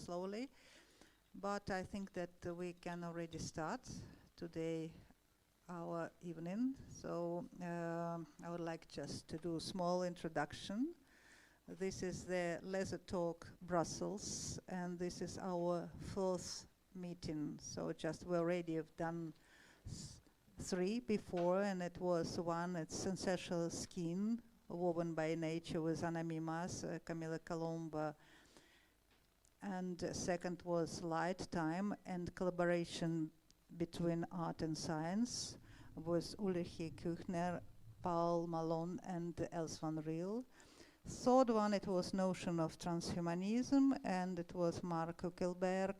slowly. But I think that we can already start today our evening. So I would like just to do a small introduction. This is the Laser Talk Brussels, and this is our fourth meeting. So just we already have done 3 before, and it was one, it's Sensational Skin, Woven by Nature with Anna Mimas, Camila Colomba, and second was Light Time and Collaboration Between Art and Science with Ulrike Küchner, Paul Malone, and Els van Riel. Third one, it was Notion of Transhumanism, and it was Marco Kilberg,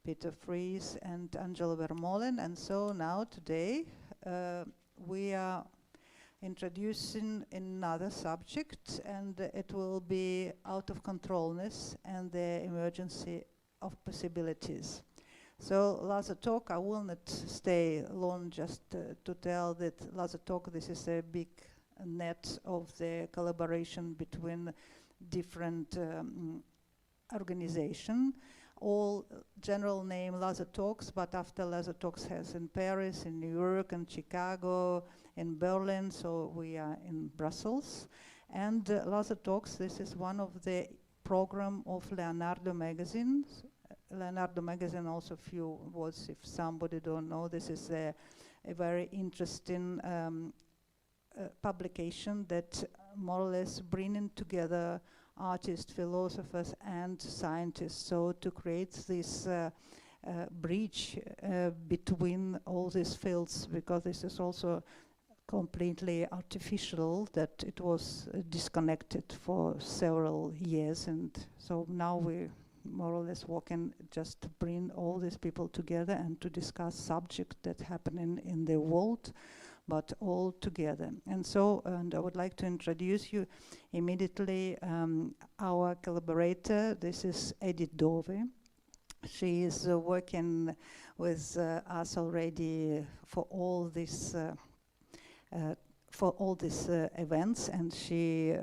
Peter Fries, and Angelo Vermolen. And so now today we are introducing another subject, and it will be out-of-control-ness and the emergence of possibilities. So Laser Talk, I will not stay long, just to tell that Laser Talk, this is a big net of the collaboration between different organizations. All general name Laser Talks, but after Laser Talks has in Paris, in New York, in Chicago, in Berlin, so we are in Brussels. And Laser Talks, this is one of the program of Leonardo magazine. Leonardo magazine, also few words if somebody don't know, this is a very interesting publication that more or less bringing together artists, philosophers, and scientists, so to create this bridge between all these fields, because this is also completely artificial, that it was disconnected for several years, and so now we more or less working just to bring all these people together and to discuss subjects that happen in the world, but all together. And so, and I would like to introduce you immediately our collaborator. This is Edith Doove. She is working with us already for all these events, and she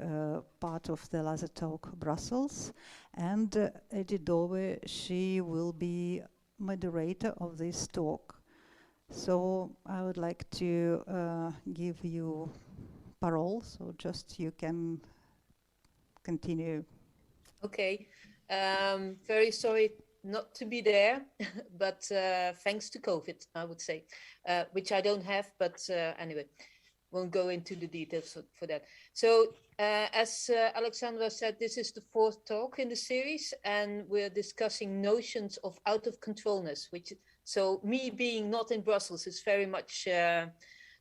part of the Laser Talk Brussels. And Edith Doove, she will be moderator of this talk. So I would like to give you parole, so just you can continue. Okay, very sorry not to be there, but thanks to COVID, I would say, which I don't have, but anyway, won't go into the details for that. So as Alexandra said, this is the 4th talk in the series, and we're discussing notions of out-of-control-ness, which, so me being not in Brussels is very much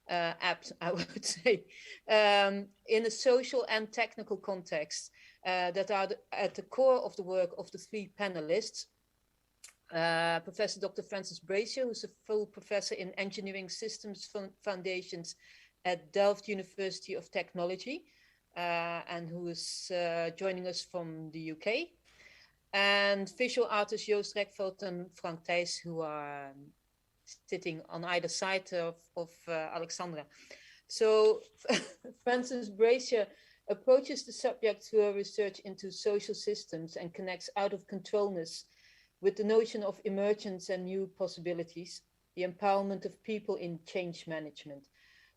apt, I would say, in a social and technical context that are at the core of the work of the 3 panelists. Professor Dr. Francis Brazier, who's a full professor in engineering systems foundations at Delft University of Technology, and who is joining us from the UK. And visual artists Joost, Rekveld, and Frank Thijs, who are sitting on either side of Alexandra. So Francis Brazier approaches the subject through a research into social systems and connects out-of-control-ness with the notion of emergence and new possibilities, the empowerment of people in change management.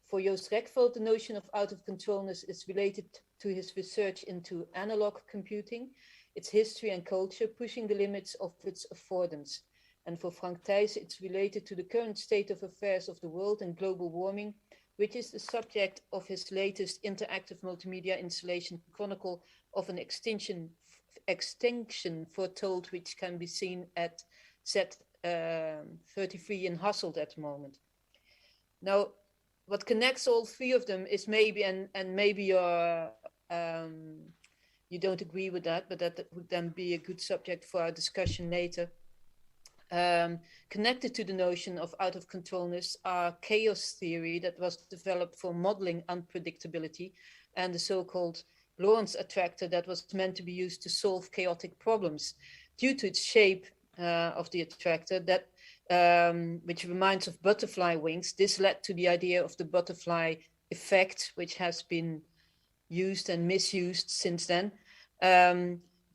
For Joost Rekveld, the notion of out-of-control-ness is related to his research into analog computing, its history and culture, pushing the limits of its affordance. And for Frank Thijs, it's related to the current state of affairs of the world and global warming, which is the subject of his latest interactive multimedia installation, Chronicle of an Extinction Foretold, which can be seen at Z33 in Hasselt at the moment. Now, what connects all 3 of them is maybe, and maybe you're, you don't agree with that, but that would then be a good subject for our discussion later. Connected to the notion of out-of-controlness are chaos theory that was developed for modeling unpredictability, and the so-called Lorentz attractor that was meant to be used to solve chaotic problems. Due to its shape of the attractor, that which reminds of butterfly wings, this led to the idea of the butterfly effect, which has been used and misused since then.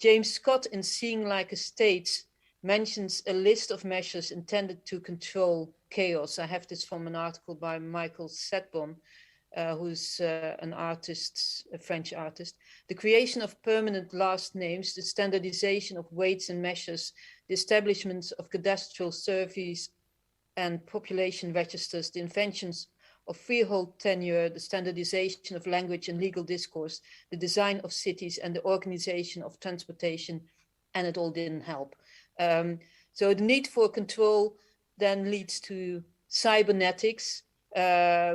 James Scott, in Seeing Like a State, mentions a list of measures intended to control chaos. I have this from an article by Michael Setbon, who's an artist, a French artist. The creation of permanent last names, the standardization of weights and measures, the establishment of cadastral surveys and population registers, the inventions of freehold tenure, the standardization of language and legal discourse, the design of cities and the organization of transportation, and it all didn't help. So the need for control then leads to cybernetics,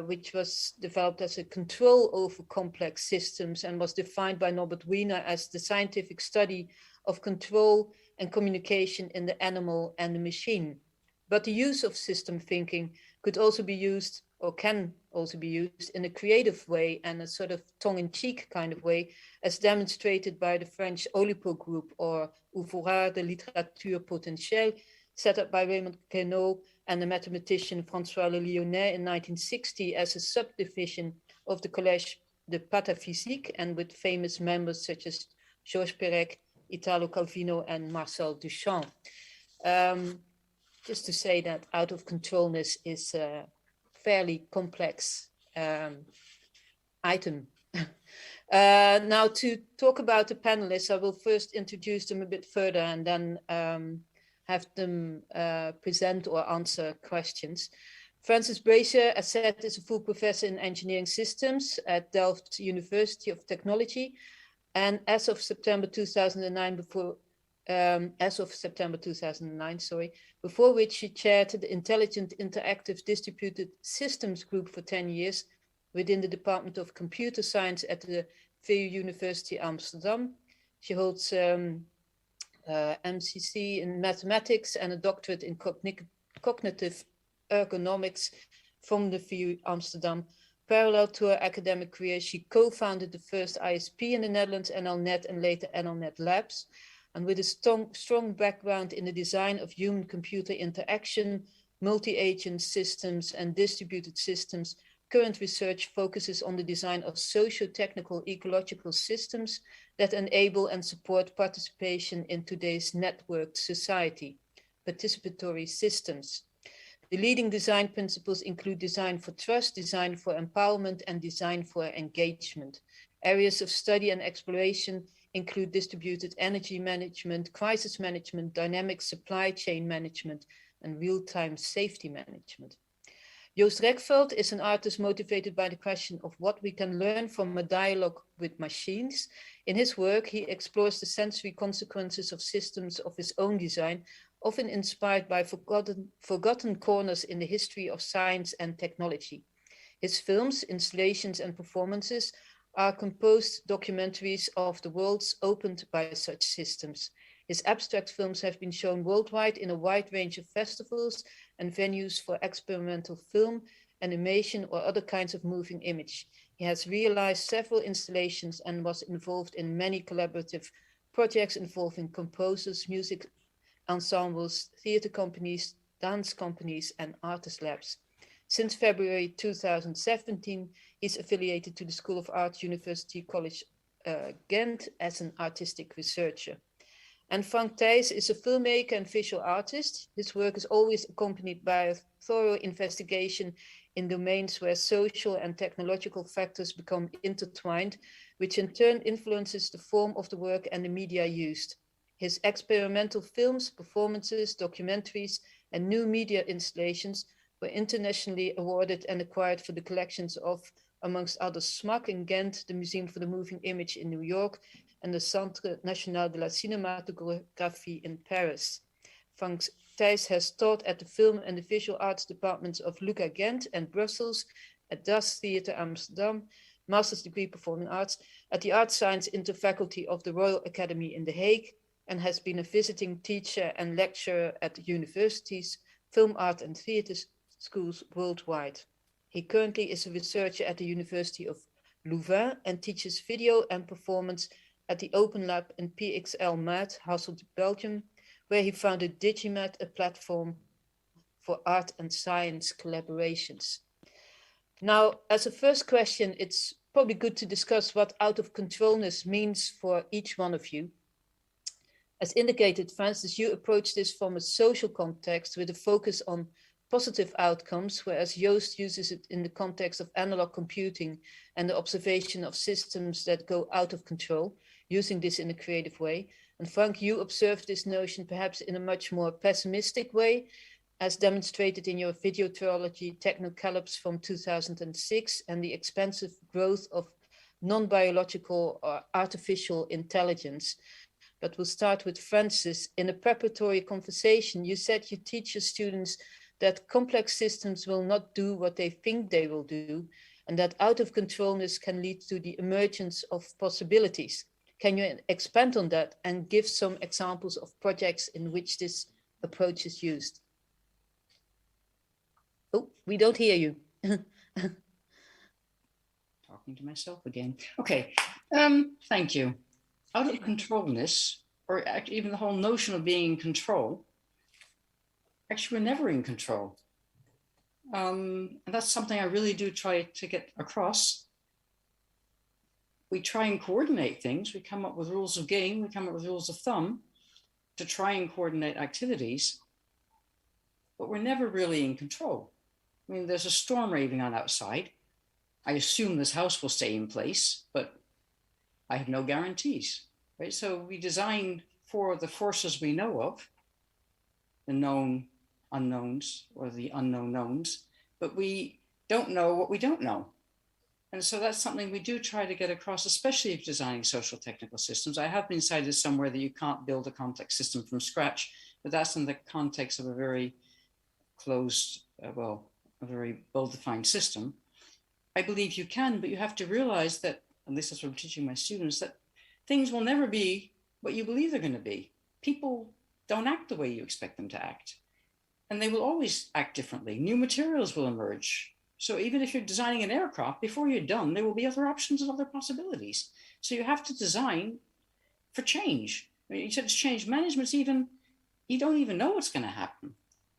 which was developed as a control over complex systems and was defined by Norbert Wiener as the scientific study of control and communication in the animal and the machine. But the use of system thinking could also be used, or can also be used, in a creative way and a sort of tongue-in-cheek kind of way, as demonstrated by the French Oulipo group, or Ouvroir de littérature potentielle, set up by Raymond Queneau and the mathematician François Le Lyonnais in 1960 as a subdivision of the Collège de Pataphysique, and with famous members such as Georges Perec, Italo Calvino, and Marcel Duchamp. Just to say that out-of-control-ness is a fairly complex item. Now, to talk about the panelists, I will first introduce them a bit further and then have them present or answer questions. Francis Brazier, as said, is a full professor in engineering systems at Delft University of Technology, and as of September 2009, before which she chaired the Intelligent Interactive Distributed Systems Group for 10 years within the Department of Computer Science at the VU University Amsterdam. She holds MCC in mathematics and a doctorate in cognitive ergonomics from the VU Amsterdam. Parallel to her academic career, she co-founded the first ISP in the Netherlands, NLNet, and later NLNet Labs. And with a strong background in the design of human-computer interaction, multi-agent systems, and distributed systems, current research focuses on the design of socio-technical ecological systems that enable and support participation in today's networked society, participatory systems. The leading design principles include design for trust, design for empowerment, and design for engagement. Areas of study and exploration include distributed energy management, crisis management, dynamic supply chain management, and real-time safety management. Joost Rekveld is an artist motivated by the question of what we can learn from a dialogue with machines. In his work, he explores the sensory consequences of systems of his own design, often inspired by forgotten corners in the history of science and technology. His films, installations, and performances are composed documentaries of the worlds opened by such systems. His abstract films have been shown worldwide in a wide range of festivals and venues for experimental film, animation, or other kinds of moving image. He has realized several installations and was involved in many collaborative projects involving composers, music ensembles, theater companies, dance companies, and artist labs. Since February 2017, he's affiliated to the School of Art, University College Ghent, as an artistic researcher. And Frank Thijs is a filmmaker and visual artist. His work is always accompanied by a thorough investigation in domains where social and technological factors become intertwined, which in turn influences the form of the work and the media used. His experimental films, performances, documentaries, and new media installations were internationally awarded and acquired for the collections of, amongst others, SMAC in Ghent, the Museum for the Moving Image in New York, and the Centre National de la Cinématographie in Paris. Frank Thijs has taught at the Film and the Visual Arts departments of LUCA Ghent and Brussels, at Das Theater Amsterdam, Master's Degree Performing Arts, at the Art Science Interfaculty of the Royal Academy in The Hague, and has been a visiting teacher and lecturer at the universities, film art and theater schools worldwide. He currently is a researcher at the University of Louvain and teaches video and performance at the Open Lab in PXL Mat, Hasselt, Belgium, where he founded Digimat, a platform for art and science collaborations. Now, as a first question, it's probably good to discuss what out-of-control-ness means for each one of you. As indicated, Francis, you approach this from a social context with a focus on positive outcomes, whereas Joost uses it in the context of analog computing and the observation of systems that go out of control, using this in a creative way. And Frank, you observe this notion perhaps in a much more pessimistic way, as demonstrated in your video trilogy Technocalypse from 2006 and the expansive growth of non-biological or artificial intelligence. But we'll start with Francis. In a preparatory conversation, you said you teach your students that complex systems will not do what they think they will do, and that out-of-control-ness can lead to the emergence of possibilities. Can you expand on that and give some examples of projects in which this approach is used? Oh, we don't hear you. Talking to myself again. Okay, thank you. Out-of-control-ness, or even the whole notion of being in control, actually we're never in control. And that's something I really do try to get across. We try and coordinate things. We come up with rules of game. We come up with rules of thumb to try and coordinate activities, but we're never really in control. I mean, there's a storm raving on outside. I assume this house will stay in place, but I have no guarantees, right? So we design for the forces we know of, the known unknowns or the unknown knowns, but we don't know what we don't know. And so that's something we do try to get across, especially if designing social technical systems. I have been cited somewhere that you can't build a complex system from scratch, but that's in the context of a very closed, a very well-defined system. I believe you can, but you have to realize that, and this is what I'm teaching my students, that things will never be what you believe they're going to be. People don't act the way you expect them to act. And they will always act differently. New materials will emerge. So even if you're designing an aircraft, before you're done, there will be other options and other possibilities. So you have to design for change. I mean, you said it's change management, you don't even know what's going to happen.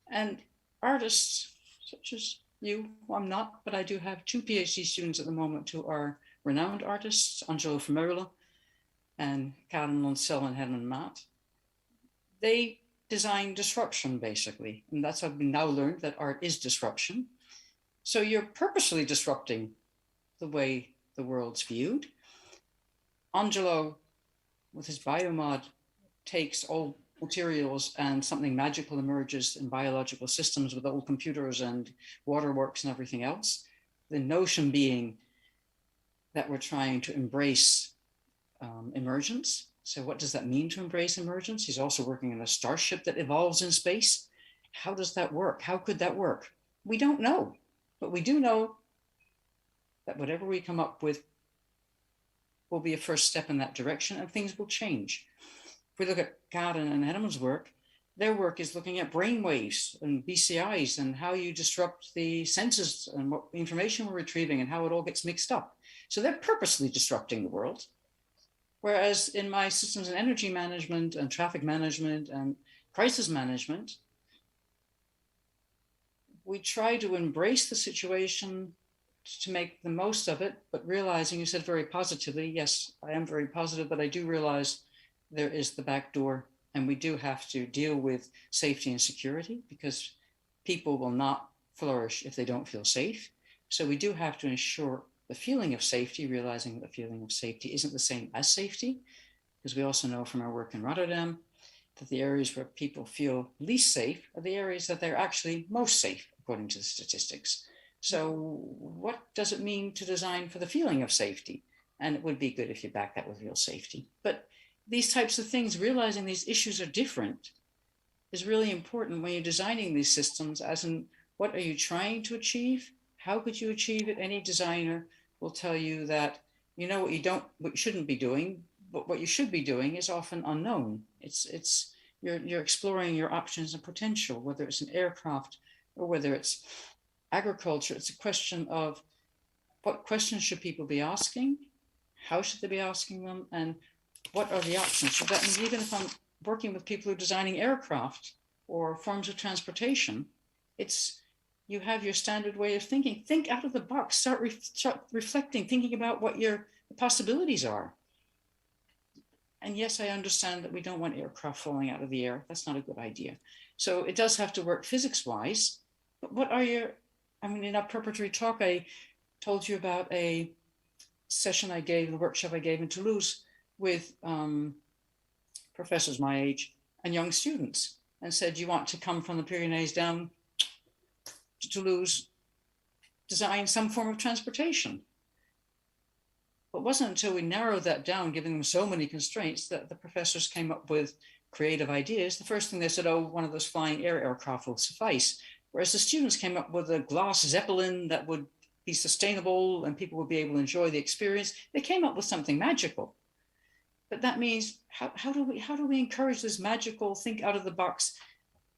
And artists such as you, well, I'm not, but I do have 2 PhD students at the moment who are renowned artists, Angelo Fermerla and Karen Lonsell and Herman Maat. They design disruption, basically. And that's what we now learned, that art is disruption. So you're purposely disrupting the way the world's viewed. Angelo, with his biomod, takes old materials and something magical emerges in biological systems with old computers and waterworks and everything else. The notion being that we're trying to embrace emergence. So what does that mean to embrace emergence? He's also working on a starship that evolves in space. How does that work? How could that work? We don't know, but we do know that whatever we come up with will be a first step in that direction and things will change. If we look at Karen and Herman's work, their work is looking at brain waves and BCIs and how you disrupt the senses and what information we're retrieving and how it all gets mixed up. So they're purposely disrupting the world. Whereas in my systems and energy management and traffic management and crisis management, we try to embrace the situation to make the most of it, but realizing, you said very positively, yes, I am very positive, but I do realize there is the back door and we do have to deal with safety and security because people will not flourish if they don't feel safe. So we do have to ensure the feeling of safety, realizing that the feeling of safety isn't the same as safety, because we also know from our work in Rotterdam that the areas where people feel least safe are the areas that they're actually most safe, according to the statistics. So what does it mean to design for the feeling of safety? And it would be good if you back that with real safety. But these types of things, realizing these issues are different, is really important when you're designing these systems, as in what are you trying to achieve? How could you achieve it? Any designer will tell you that you know what you shouldn't be doing, but what you should be doing is often unknown. You're exploring your options and potential, whether it's an aircraft or whether it's agriculture. It's a question of what questions should people be asking, how should they be asking them, and what are the options? So that means even if I'm working with people who are designing aircraft or forms of transportation, you have your standard way of thinking. Think out of the box, start reflecting, thinking about what your possibilities are. And yes, I understand that we don't want aircraft falling out of the air. That's not a good idea. So it does have to work physics-wise. But what are your, I mean, in our preparatory talk, I told you about a session I gave, the workshop I gave in Toulouse with professors my age and young students, and said, you want to come from the Pyrenees down to Toulouse, design some form of transportation. But it wasn't until we narrowed that down, giving them so many constraints, that the professors came up with creative ideas. The first thing they said, oh, one of those flying aircraft will suffice. Whereas the students came up with a glass Zeppelin that would be sustainable and people would be able to enjoy the experience. They came up with something magical. But that means, how do we encourage this magical, think out of the box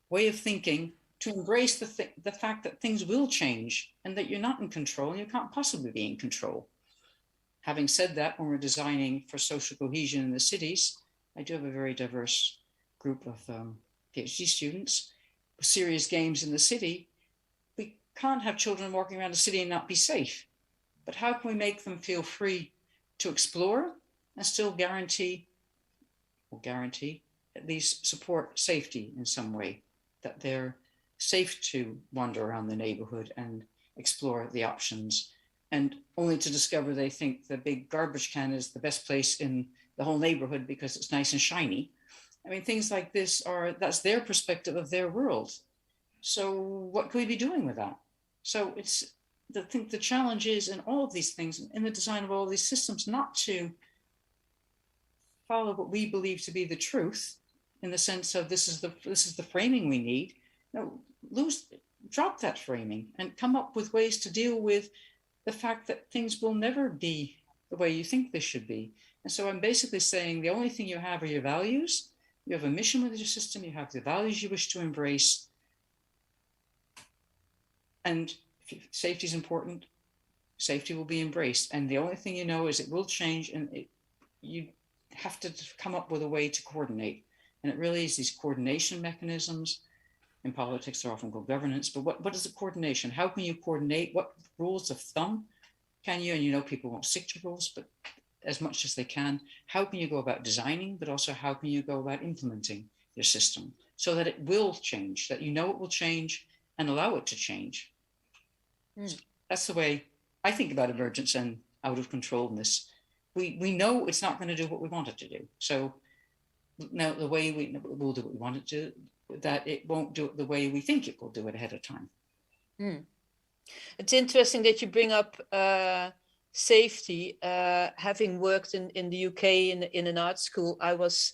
way of thinking to embrace the fact that things will change and that you're not in control and you can't possibly be in control? Having said that, when we're designing for social cohesion in the cities, I do have a very diverse group of PhD students with serious games in the city. We can't have children walking around the city and not be safe. But how can we make them feel free to explore and still guarantee, at least support safety in some way, that they're safe to wander around the neighborhood and explore the options, and only to discover they think the big garbage can is the best place in the whole neighborhood because it's nice and shiny. I mean, things like this that's their perspective of their world. So what could we be doing with that? So I think the challenge is in all of these things, in the design of all of these systems, not to follow what we believe to be the truth in the sense of this is the framing we need. No, drop that framing and come up with ways to deal with the fact that things will never be the way you think they should be. And so I'm basically saying the only thing you have are your values. You have a mission with your system. You have the values you wish to embrace. And if safety is important, safety will be embraced. And the only thing you know is it will change, and you have to come up with a way to coordinate. And it really is these coordination mechanisms. In politics, they're often called governance, but what is the coordination? How can you coordinate? What rules of thumb can you, and you know people won't stick to rules, but as much as they can, how can you go about designing, but also how can you go about implementing your system so that it will change, that you know it will change and allow it to change. So that's the way I think about emergence and out-of-control-ness. We know it's not going to do what we want it to do. So now the way we'll do what we want it to do, that it won't do it the way we think it will do it ahead of time. It's interesting that you bring up safety. Having worked in the UK in an art school, I was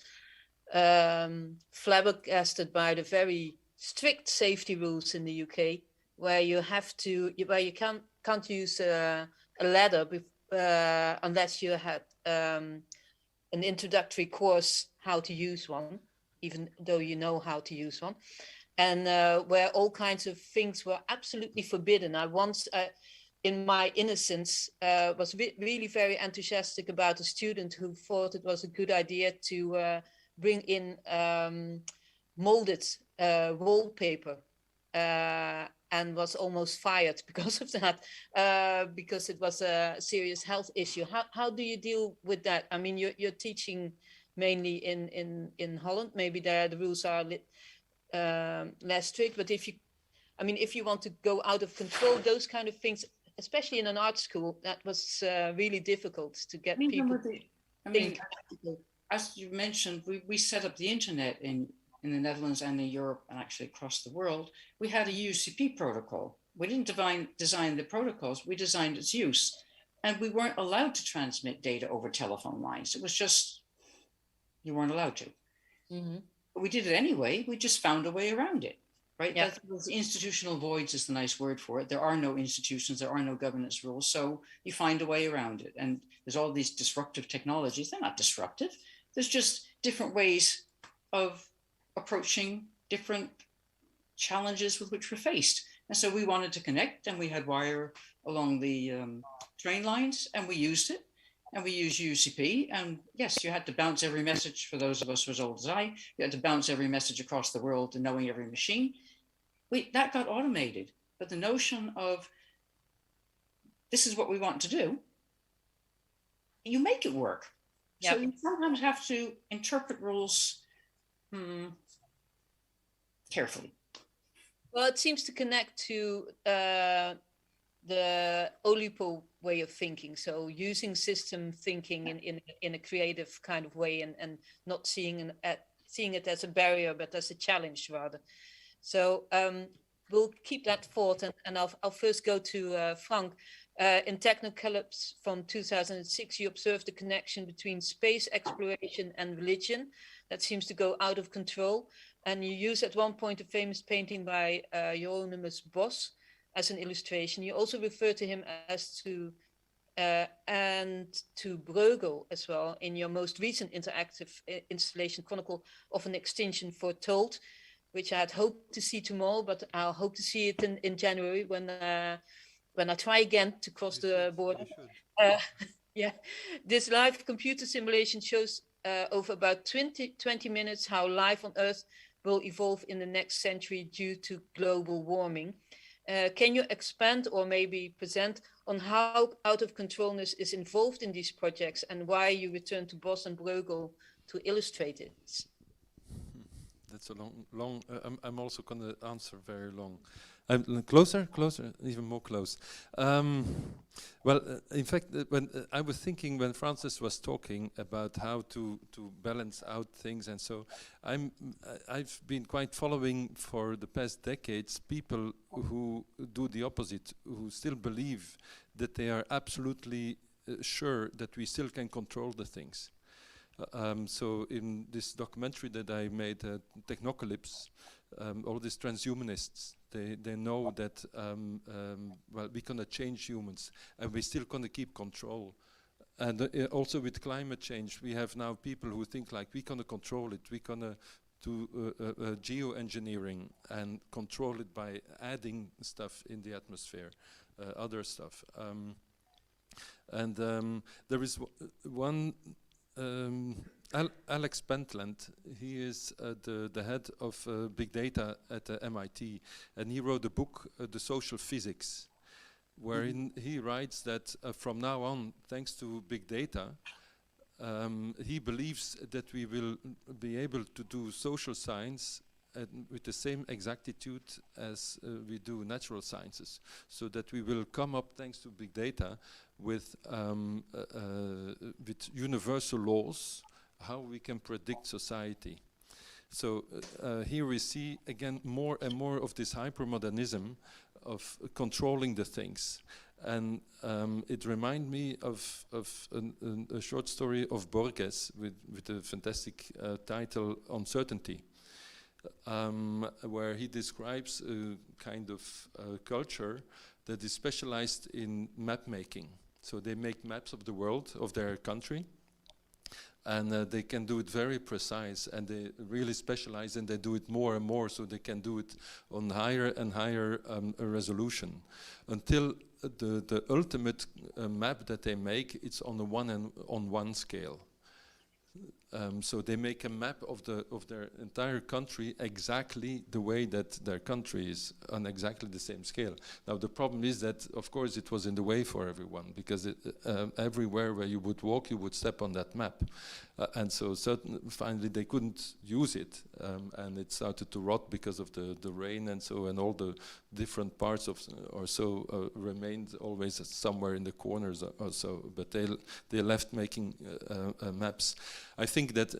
flabbergasted by the very strict safety rules in the UK, where you can't use a ladder unless you had an introductory course how to use one, even though you know how to use one, and where all kinds of things were absolutely forbidden. I once, in my innocence, was really very enthusiastic about a student who thought it was a good idea to bring in molded wallpaper, and was almost fired because of that, because it was a serious health issue. How do you deal with that? I mean, you're teaching mainly in Holland. Maybe there the rules are less strict, but if you want to go out of control, those kind of things, especially in an art school, that was really difficult to get people to think. As you mentioned, we set up the internet in the Netherlands and in Europe and actually across the world. We had a UCP protocol. We didn't design the protocols, we designed its use. And we weren't allowed to transmit data over telephone lines. It was just, you weren't allowed to. But we did it anyway. We just found a way around it, right? Yeah. That's institutional voids is the nice word for it. There are no institutions, there are no governance rules. So you find a way around it. And there's all these disruptive technologies. They're not disruptive. There's just different ways of approaching different challenges with which we're faced. And so we wanted to connect, and we had wire along the train lines, and we used it. And we use UCP, and yes, you had to bounce every message. For those of us as old as I, you had to bounce every message across the world to knowing every machine. That got automated, but the notion of this is what we want to do, you make it work. So you sometimes have to interpret rules carefully. Well, it seems to connect to the Olipo way of thinking. So using system thinking in a creative kind of way, and not seeing it as a barrier, but as a challenge rather. So we'll keep that thought, and I'll first go to Frank. In Technocalypse from 2006, you observed the connection between space exploration and religion that seems to go out of control. And you use at one point a famous painting by Hieronymus Bosch as an illustration. You also refer to him as and to Bruegel as well in your most recent interactive installation, Chronicle of an Extinction Foretold, which I had hoped to see tomorrow, but I'll hope to see it in January when I try again to cross the border. Yeah, this live computer simulation shows over about 20 minutes how life on Earth will evolve in the next century due to global warming. Can you expand or maybe present on how out-of-control-ness is involved in these projects and why you return to Bosch and Bruegel to illustrate it? That's a long. I'm also going to answer very long. Closer, even more close. Well, in fact, when I was thinking when Francis was talking about how to balance out things, and so I've been quite following for the past decades people who do the opposite, who still believe that they are absolutely sure that we still can control the things. So in this documentary that I made, Technocalypse, all these transhumanists, they know that well, we're gonna change humans and we're still gonna keep control. And also with climate change, we have now people who think like we're gonna control it, we're gonna do geoengineering and control it by adding stuff in the atmosphere, other stuff. And there is one Alex Pentland, he is the head of big data at MIT, and he wrote a book, The Social Physics, wherein he writes that from now on, thanks to big data, he believes that we will be able to do social science with the same exactitude as we do natural sciences, so that we will come up, thanks to big data, with universal laws, how we can predict society. So here we see again more and more of this hypermodernism of controlling the things. And it reminds me of a short story of Borges with a fantastic title, Uncertainty, where he describes a kind of culture that is specialized in map making. So they make maps of the world, of their country, and they can do it very precise, and they really specialize, and they do it more and more, so they can do it on higher and higher resolution, until the ultimate map that they make, it's on a one-on-one scale. So they make a map of their entire country exactly the way that their country is, on exactly the same scale. Now the problem is that, of course, it was in the way for everyone, because everywhere where you would walk, you would step on that map, and so finally they couldn't use it, and it started to rot because of the rain and so, and all the different parts of or so remained always somewhere in the corners or so. But they left making maps. I think that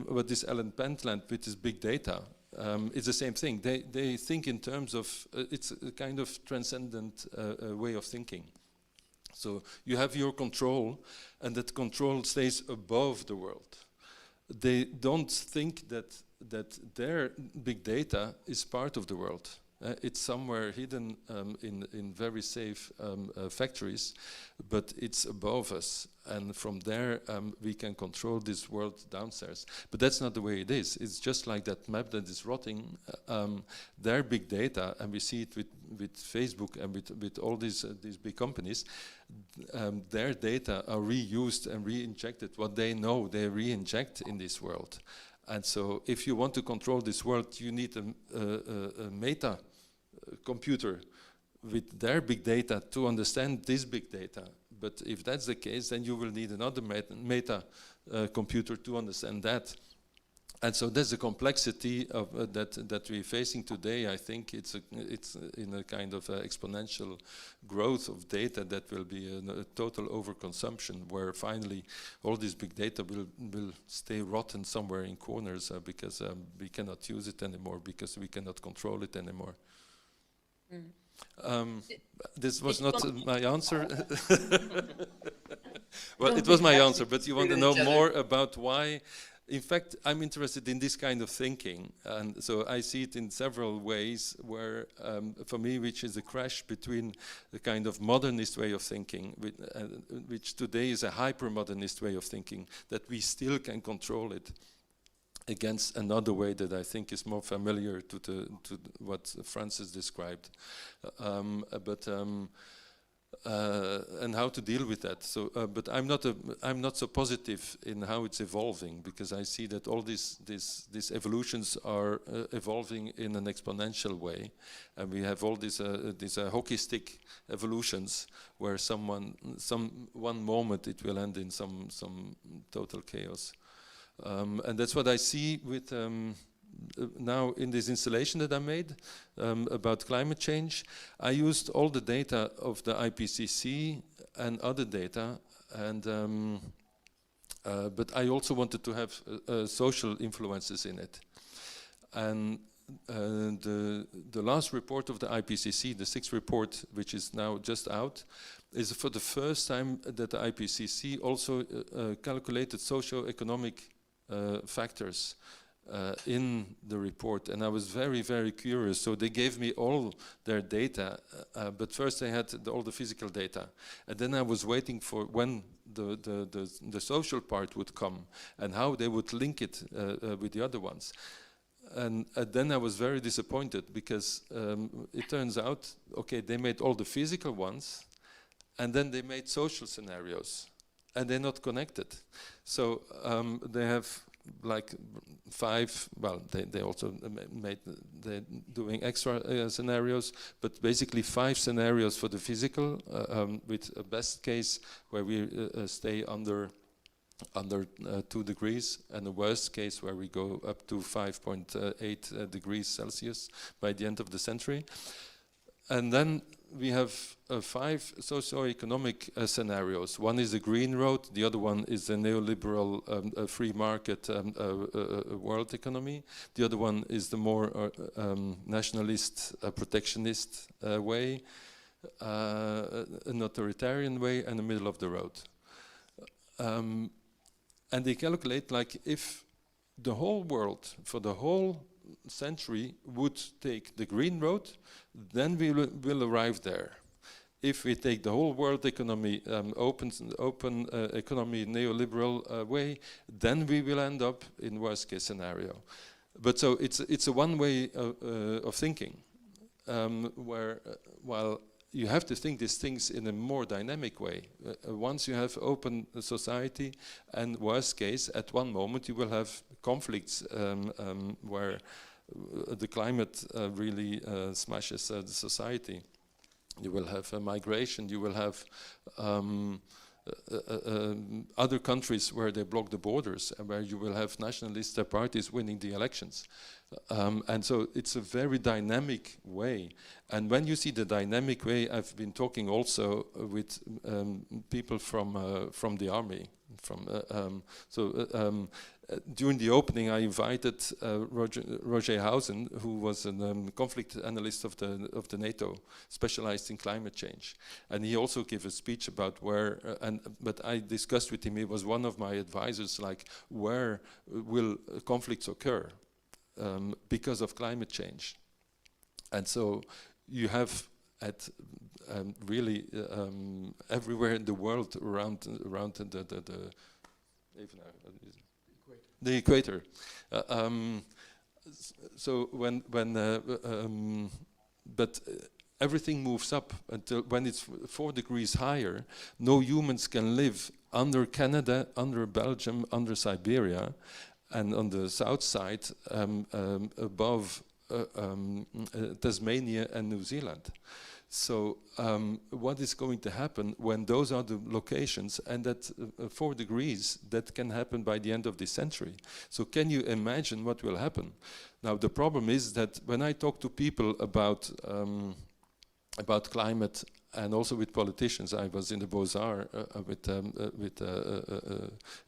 what this Alan Pentland with his big data is the same thing. They think in terms of it's a kind of transcendent way of thinking. So you have your control, and that control stays above the world. They don't think that their big data is part of the world. It's somewhere hidden in very safe factories, but it's above us, and from there we can control this world downstairs. But that's not the way it is. It's just like that map that is rotting. Their big data, and we see it with Facebook and with all these big companies, their data are reused and re-injected. What they know, they re-inject in this world. And so if you want to control this world, you need a meta computer with their big data to understand this big data. But if that's the case, then you will need another meta computer to understand that. And so there's a complexity of that we're facing today. I think it's in a kind of exponential growth of data that will be a total overconsumption, where finally all this big data will stay rotten somewhere in corners because we cannot use it anymore, because we cannot control it anymore. This was not my answer. Well, it was my answer, but you want to know more about why. In fact, I'm interested in this kind of thinking, and so I see it in several ways where, for me, which is a crash between the kind of modernist way of thinking, which today is a hyper-modernist way of thinking, that we still can control it, against another way that I think is more familiar to what Francis described. And how to deal with that. So, but I'm not so positive in how it's evolving, because I see that all these evolutions are evolving in an exponential way, and we have all these hockey stick evolutions where one moment it will end in some total chaos, and that's what I see with. Now in this installation that I made about climate change, I used all the data of the IPCC and other data, and but I also wanted to have social influences in it. And the last report of the IPCC, the 6th report, which is now just out, is for the first time that the IPCC also calculated socio-economic factors in the report, and I was very, very curious. So they gave me all their data, but first they had all the physical data, and then I was waiting for when the social part would come and how they would link it with the other ones. And then I was very disappointed, because it turns out, okay, they made all the physical ones, and then they made social scenarios, and they're not connected. So they have like 5, well, they also they're doing extra scenarios, but basically 5 scenarios for the physical, with a best case where we stay under 2 degrees, and a worst case where we go up to 5.8 degrees Celsius by the end of the century. And then we have 5 socio-economic scenarios. One is the green road, the other one is the neoliberal free market world economy. The other one is the more nationalist, protectionist way, an authoritarian way, and the middle of the road. And they calculate, like, if the whole world, for the whole century, would take the green road, then we will arrive there. If we take the whole world economy, open economy, neoliberal way, then we will end up in worst case scenario. But so it's a one way of thinking, where while you have to think these things in a more dynamic way. Once you have open society, and worst case, at one moment you will have conflicts where the climate really smashes the society. You will have migration, you will have other countries where they block the borders, and where you will have nationalist parties winning the elections. And so it's a very dynamic way. And when you see the dynamic way, I've been talking also with people from the army. During the opening, I invited Roger Hausen, who was a conflict analyst of the NATO, specialized in climate change, and he also gave a speech about where. But I discussed with him. He was one of my advisors. Like, where will conflicts occur because of climate change? And so you have at really everywhere in the world around the equator. So but everything moves up until when it's 4 degrees higher. No humans can live under Canada, under Belgium, under Siberia, and on the south side above Tasmania and New Zealand. So what is going to happen when those are the locations, and that 4 degrees, that can happen by the end of this century. So can you imagine what will happen? Now the problem is that when I talk to people about climate, and also with politicians, I was in the Beaux-Arts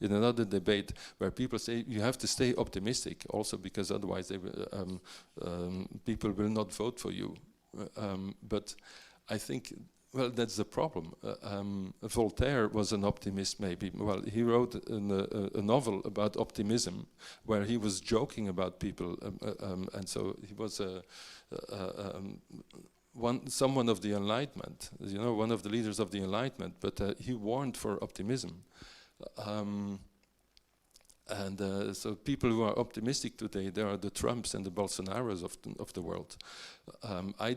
in another debate where people say you have to stay optimistic also, because otherwise they will, people will not vote for you. But I think, well, that's the problem. Voltaire was an optimist, maybe. Well, he wrote a novel about optimism where he was joking about people, and so he was someone of the Enlightenment, you know, one of the leaders of the Enlightenment, but he warned for optimism. So people who are optimistic today, they are the Trumps and the Bolsonaros of the world. I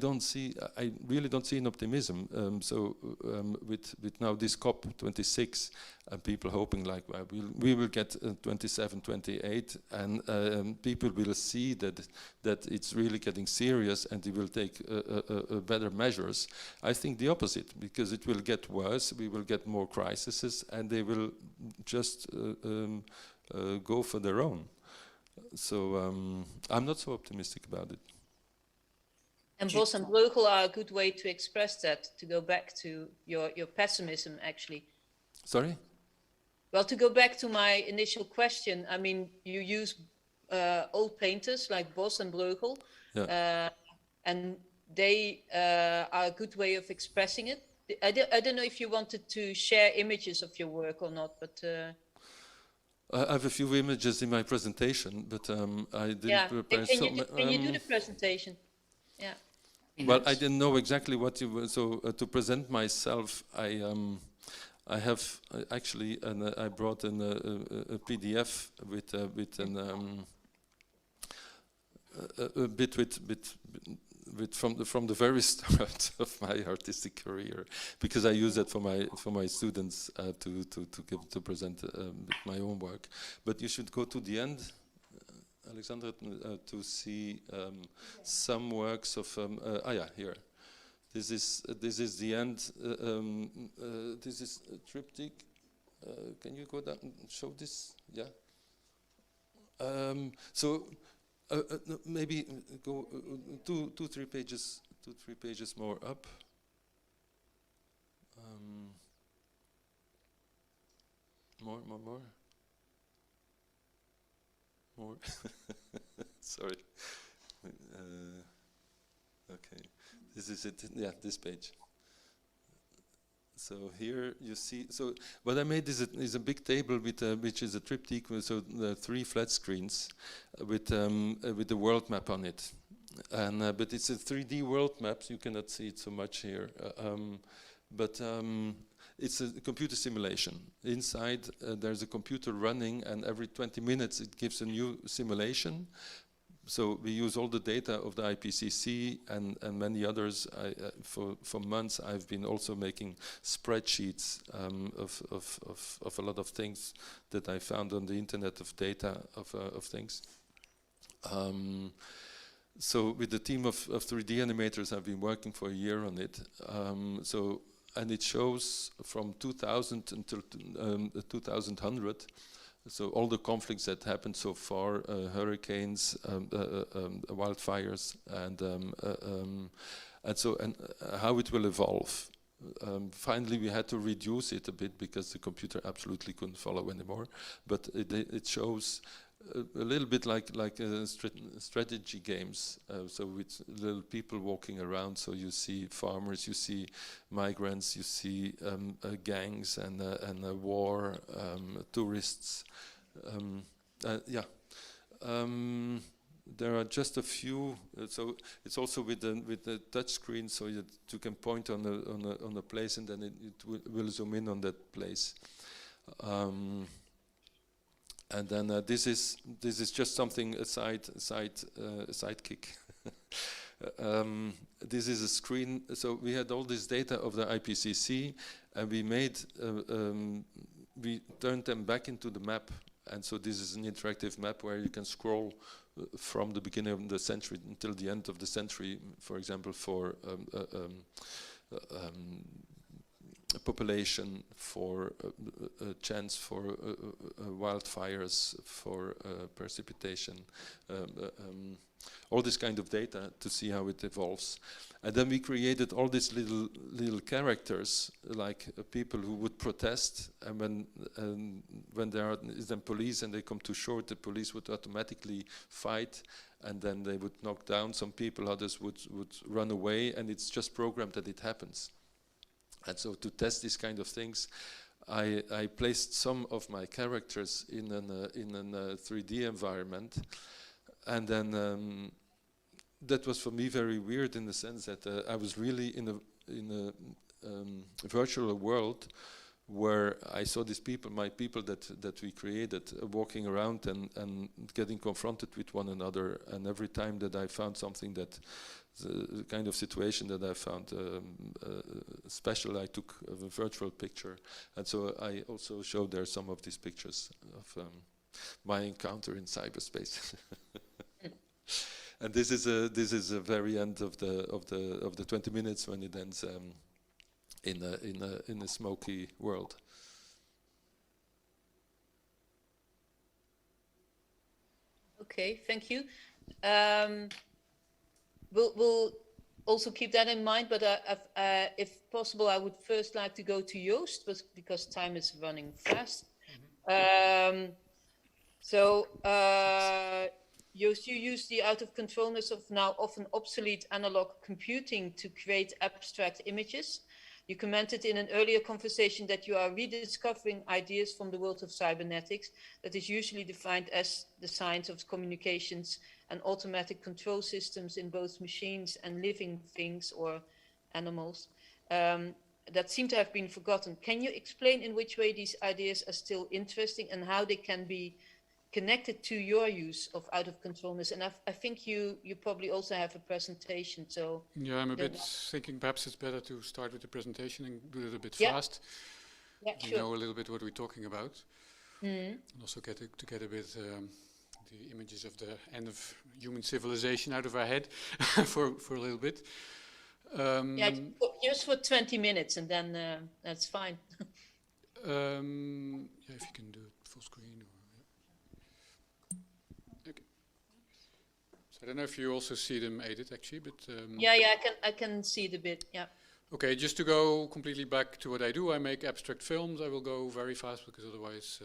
really don't see an optimism. With now this COP26, people hoping like, well, we will get 27, 28, and people will see that it's really getting serious, and they will take better measures. I think the opposite, because it will get worse. We will get more crises, and they will just go for their own. So I'm not so optimistic about it. And Bos and Breugel are a good way to express that, to go back to your pessimism, actually. Sorry? Well, to go back to my initial question, I mean, you use old painters like Bos and Breugel, yeah. And they are a good way of expressing it. I don't know if you wanted to share images of your work or not, but... I have a few images in my presentation, but I didn't prepare. Can you do the presentation? Yeah. Well, I didn't know exactly what you were. So to present myself, I have actually, and I brought in a PDF with a bit from the very start of my artistic career, because I use it for my students to present my own work. But you should go to the end, Alexandra, to see some works of here. This is the end. This is a triptych. Can you go down and show this? Yeah. No, maybe go 2-3 pages, 2-3 pages more up. More. Sorry. Okay, this is it. Yeah, this page. So here you see. So what I made is a big table with which is a triptych. So the 3 flat screens with the world map on it, and but it's a 3D world map. So you cannot see it so much here, but it's a computer simulation. Inside there's a computer running, and every 20 minutes it gives a new simulation. So we use all the data of the IPCC and many others. For months I've been also making spreadsheets of a lot of things that I found on the internet of data of things. So with the team of 3D animators, I've been working for a year on it. And it shows from 2000 until 2100. So all the conflicts that happened so far, hurricanes, wildfires, and how it will evolve. Finally, we had to reduce it a bit because the computer absolutely couldn't follow anymore. But it shows a little bit like strategy games. So with little people walking around. So you see farmers, you see migrants, you see gangs and war, tourists. There are just a few. So it's also with the touch screen, so you can point on a place, and then it will zoom in on that place. And then this is just something a sidekick. This is a screen. So we had all this data of the IPCC, and we made we turned them back into the map. And so this is an interactive map where you can scroll from the beginning of the century until the end of the century, for example, for population, for a chance for wildfires, for precipitation, all this kind of data to see how it evolves. And then we created all these little characters, like people who would protest, and when there is then police and they come too short, the police would automatically fight, and then they would knock down some people, others would run away, and it's just programmed that it happens. And so to test these kind of things, I placed some of my characters in a 3D environment, and then that was for me very weird in the sense that I was really in a virtual world where I saw these people, my people that we created, walking around and getting confronted with one another. And every time that I found something that the kind of situation that I found special, I took a virtual picture. And so I also showed there some of these pictures of my encounter in cyberspace. And this is a very end of the 20 minutes when it ends in a smoky world. Okay, thank you. We'll also keep that in mind, but if possible, I would first like to go to Joost, because time is running fast. Joost, you use the out-of-control-ness of now often obsolete analog computing to create abstract images. You commented in an earlier conversation that you are rediscovering ideas from the world of cybernetics that is usually defined as the science of communications and automatic control systems in both machines and living things or animals that seem to have been forgotten. Can you explain in which way these ideas are still interesting and how they can be connected to your use of out-of-control-ness? And I think you probably also have a presentation. So yeah, I'm a bit thinking perhaps it's better to start with the presentation and do it a bit fast. Yeah, you sure. know a little bit what we're talking about, and also get a bit the images of the end of human civilization out of our head for a little bit. Yeah, just for 20 minutes, and then that's fine. Yeah, if you can do it full screen. Okay. So I don't know if you also see them, Edith, actually, but yeah, I can see the bit. Yeah. Okay, just to go completely back to what I do, I make abstract films. I will go very fast because otherwise,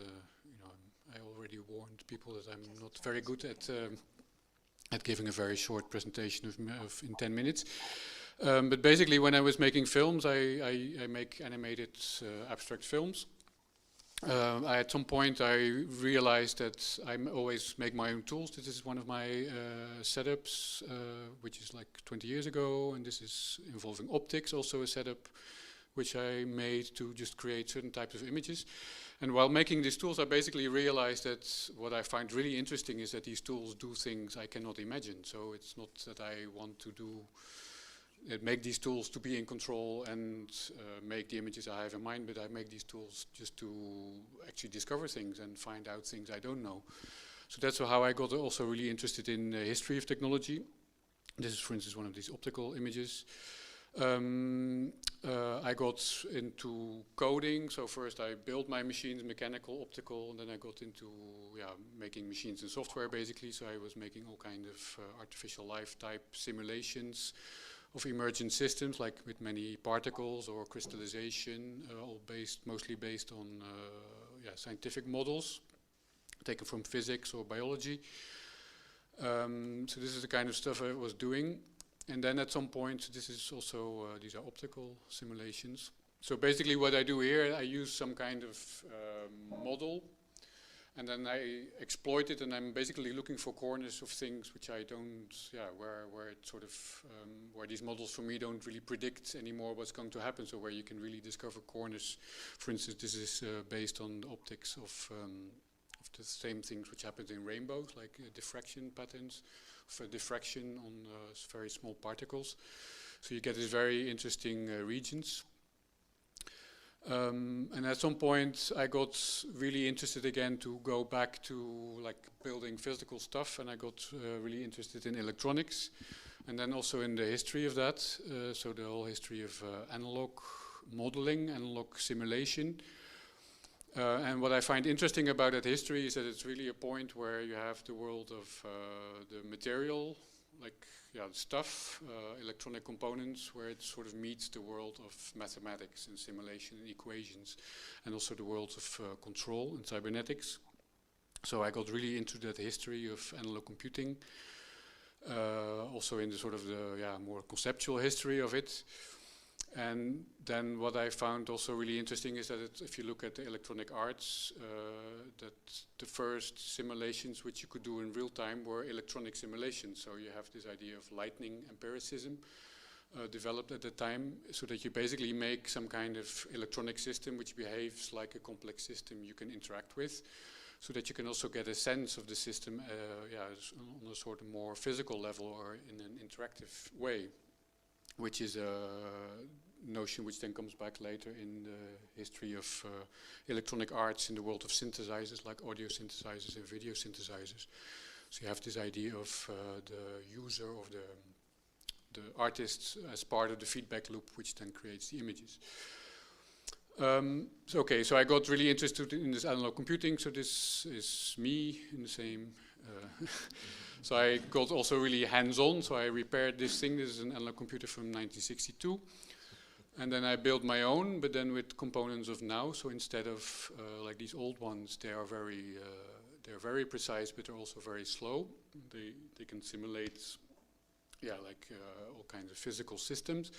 I already warned people that I'm not very good at giving a very short presentation in 10 minutes. But basically, when I was making films, I make animated abstract films. At some point, I realized that I always make my own tools. This is one of my setups, which is like 20 years ago, and this is involving optics, also a setup which I made to just create certain types of images. And while making these tools, I basically realized that what I find really interesting is that these tools do things I cannot imagine. So it's not that I want to make these tools to be in control and make the images I have in mind, but I make these tools just to actually discover things and find out things I don't know. So that's how I got also really interested in the history of technology. This is, for instance, one of these optical images. I got into coding. So first I built my machines, mechanical, optical, and then I got into making machines and software, basically. So I was making all kind of artificial life type simulations of emergent systems, like with many particles or crystallization, all mostly based on scientific models taken from physics or biology. So this is the kind of stuff I was doing. And then at some point, this is also, these are optical simulations. So basically what I do here, I use some kind of model, and then I exploit it, and I'm basically looking for corners of things which I don't, where it sort of, where these models for me don't really predict anymore what's going to happen, so where you can really discover corners. For instance, this is based on the optics of the same things which happens in rainbows, like diffraction patterns, for diffraction on very small particles. So you get these very interesting regions. And at some point I got really interested again to go back to like building physical stuff, and I got really interested in electronics, and then also in the history of that, so the whole history of analog modeling, analog simulation. And what I find interesting about that history is that it's really a point where you have the world of the material, like stuff, electronic components, where it sort of meets the world of mathematics and simulation and equations, and also the worlds of control and cybernetics. So I got really into that history of analog computing, also in the sort of the more conceptual history of it. And then what I found also really interesting is that if you look at the electronic arts, that the first simulations which you could do in real time were electronic simulations. So you have this idea of lightning empiricism developed at the time, so that you basically make some kind of electronic system which behaves like a complex system you can interact with, so that you can also get a sense of the system on a sort of more physical level or in an interactive way, which is a notion which then comes back later in the history of electronic arts in the world of synthesizers, like audio synthesizers and video synthesizers. So you have this idea of the user, of the artist as part of the feedback loop, which then creates the images. So I got really interested in this analog computing, so this is me in the same so I got also really hands-on, so I repaired this thing. This is an analog computer from 1962. And then I built my own, but then with components of now. So instead of like these old ones, they're very precise, but they're also very slow. They can simulate, all kinds of physical systems.